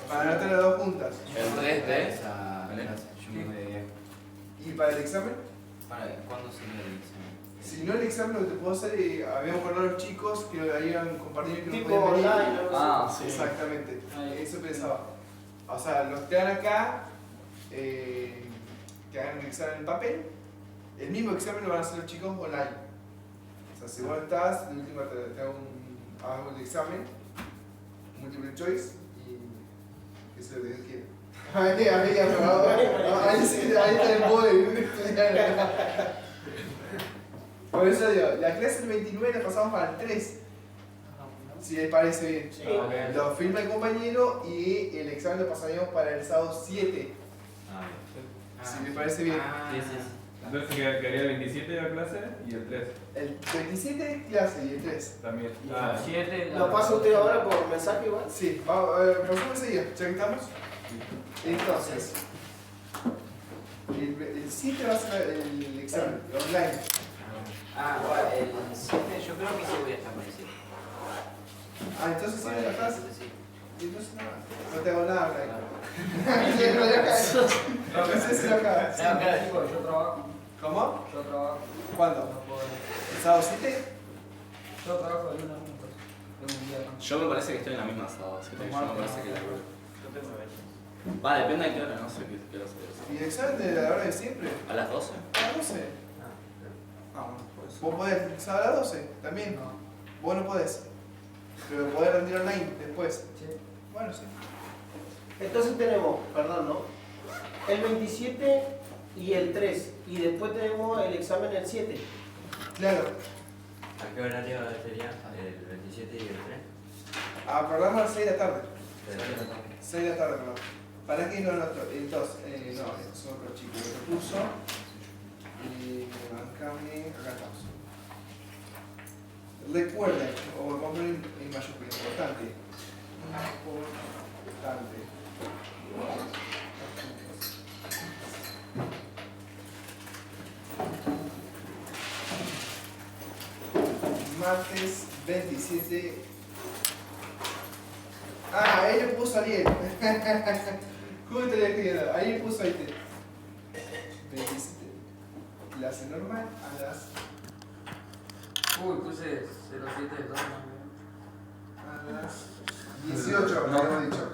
S1: Para no tener las dos juntas.
S5: El 3 de esa clase, yo me voy de viaje.
S1: ¿Y para el examen?
S5: ¿Cuándo sería el examen?
S1: Si no el examen lo que te puedo hacer, habíamos acordado a los chicos que lo habían compartido y que no
S4: Tipo
S1: podían venir.
S4: online, algo
S9: Ah,
S4: así.
S9: sí.
S1: Exactamente, eso pensaba. O sea, los que dan acá, que hagan el examen en papel, el mismo examen lo van a hacer los chicos online. O sea, si vos estás, de última te hago el examen, multiple choice, y eso es lo que Dios quiere. Ahí está el poder. Por eso digo, la clase del 29 la pasamos para el 3. Si les parece bien.
S4: Sí.
S1: Lo firma el compañero y el examen lo pasaríamos para el sábado 7. Si les parece bien.
S2: Sí, sí, sí.
S12: Entonces quedaría el 27 la clase y el 3
S1: El 27 es clase y el 3.
S12: también.
S10: Y el 7.
S4: ¿Lo pasa usted ahora por mensaje igual?
S1: Sí, pasamos enseguida, ya que estamos. Entonces, el 7 va a ser el examen, online.
S5: Ah, bueno, el 7 yo creo que sí voy a estar con el 7.
S1: Ah, entonces sí, la clase.
S5: Sí.
S1: Entonces no te hago nada online. No sé si lo acabas.
S10: Yo trabajo.
S1: ¿Cómo?
S10: Yo trabajo.
S1: ¿Cuándo?
S10: No puedo.
S1: ¿El sábado 7?
S10: Yo trabajo de lunes a juntos. Tengo un día.
S9: Yo me parece que estoy en la misma sábado, así que yo me parece que la
S2: Yo tengo evento.
S9: Va, depende de qué hora, no sé qué hora sería.
S1: ¿Y el examen de la hora de siempre?
S9: ¿A las 12?
S1: A las 12.
S9: Ah, bueno, por eso.
S1: ¿Vos podés el sábado a las 12? También.
S10: No.
S1: Vos no podés. Pero podés rendir online después.
S10: Sí.
S1: Bueno, sí.
S4: Entonces tenemos, perdón, ¿no? El 27 y el 3. Y después tenemos el examen el 7.
S1: Claro.
S2: ¿A qué horario sería? ¿El 27 y el 3?
S1: Acordamos a las 6 de la tarde.
S2: De la tarde.
S1: 6 de la tarde, perdón. ¿Para qué no nosotros? Entonces, no, estos son otros chicos que te puso. Bancame, acá estamos. Recuerden, o vamos a poner en mayúscula, importante. Importante. Martes 27. Ah, ahí le puso Ariel. Justo le escribiendo. Ahí le puso 27. Clase normal a las.
S10: Uy, puse 07 del 2.
S1: A las 18, como habíamos dicho.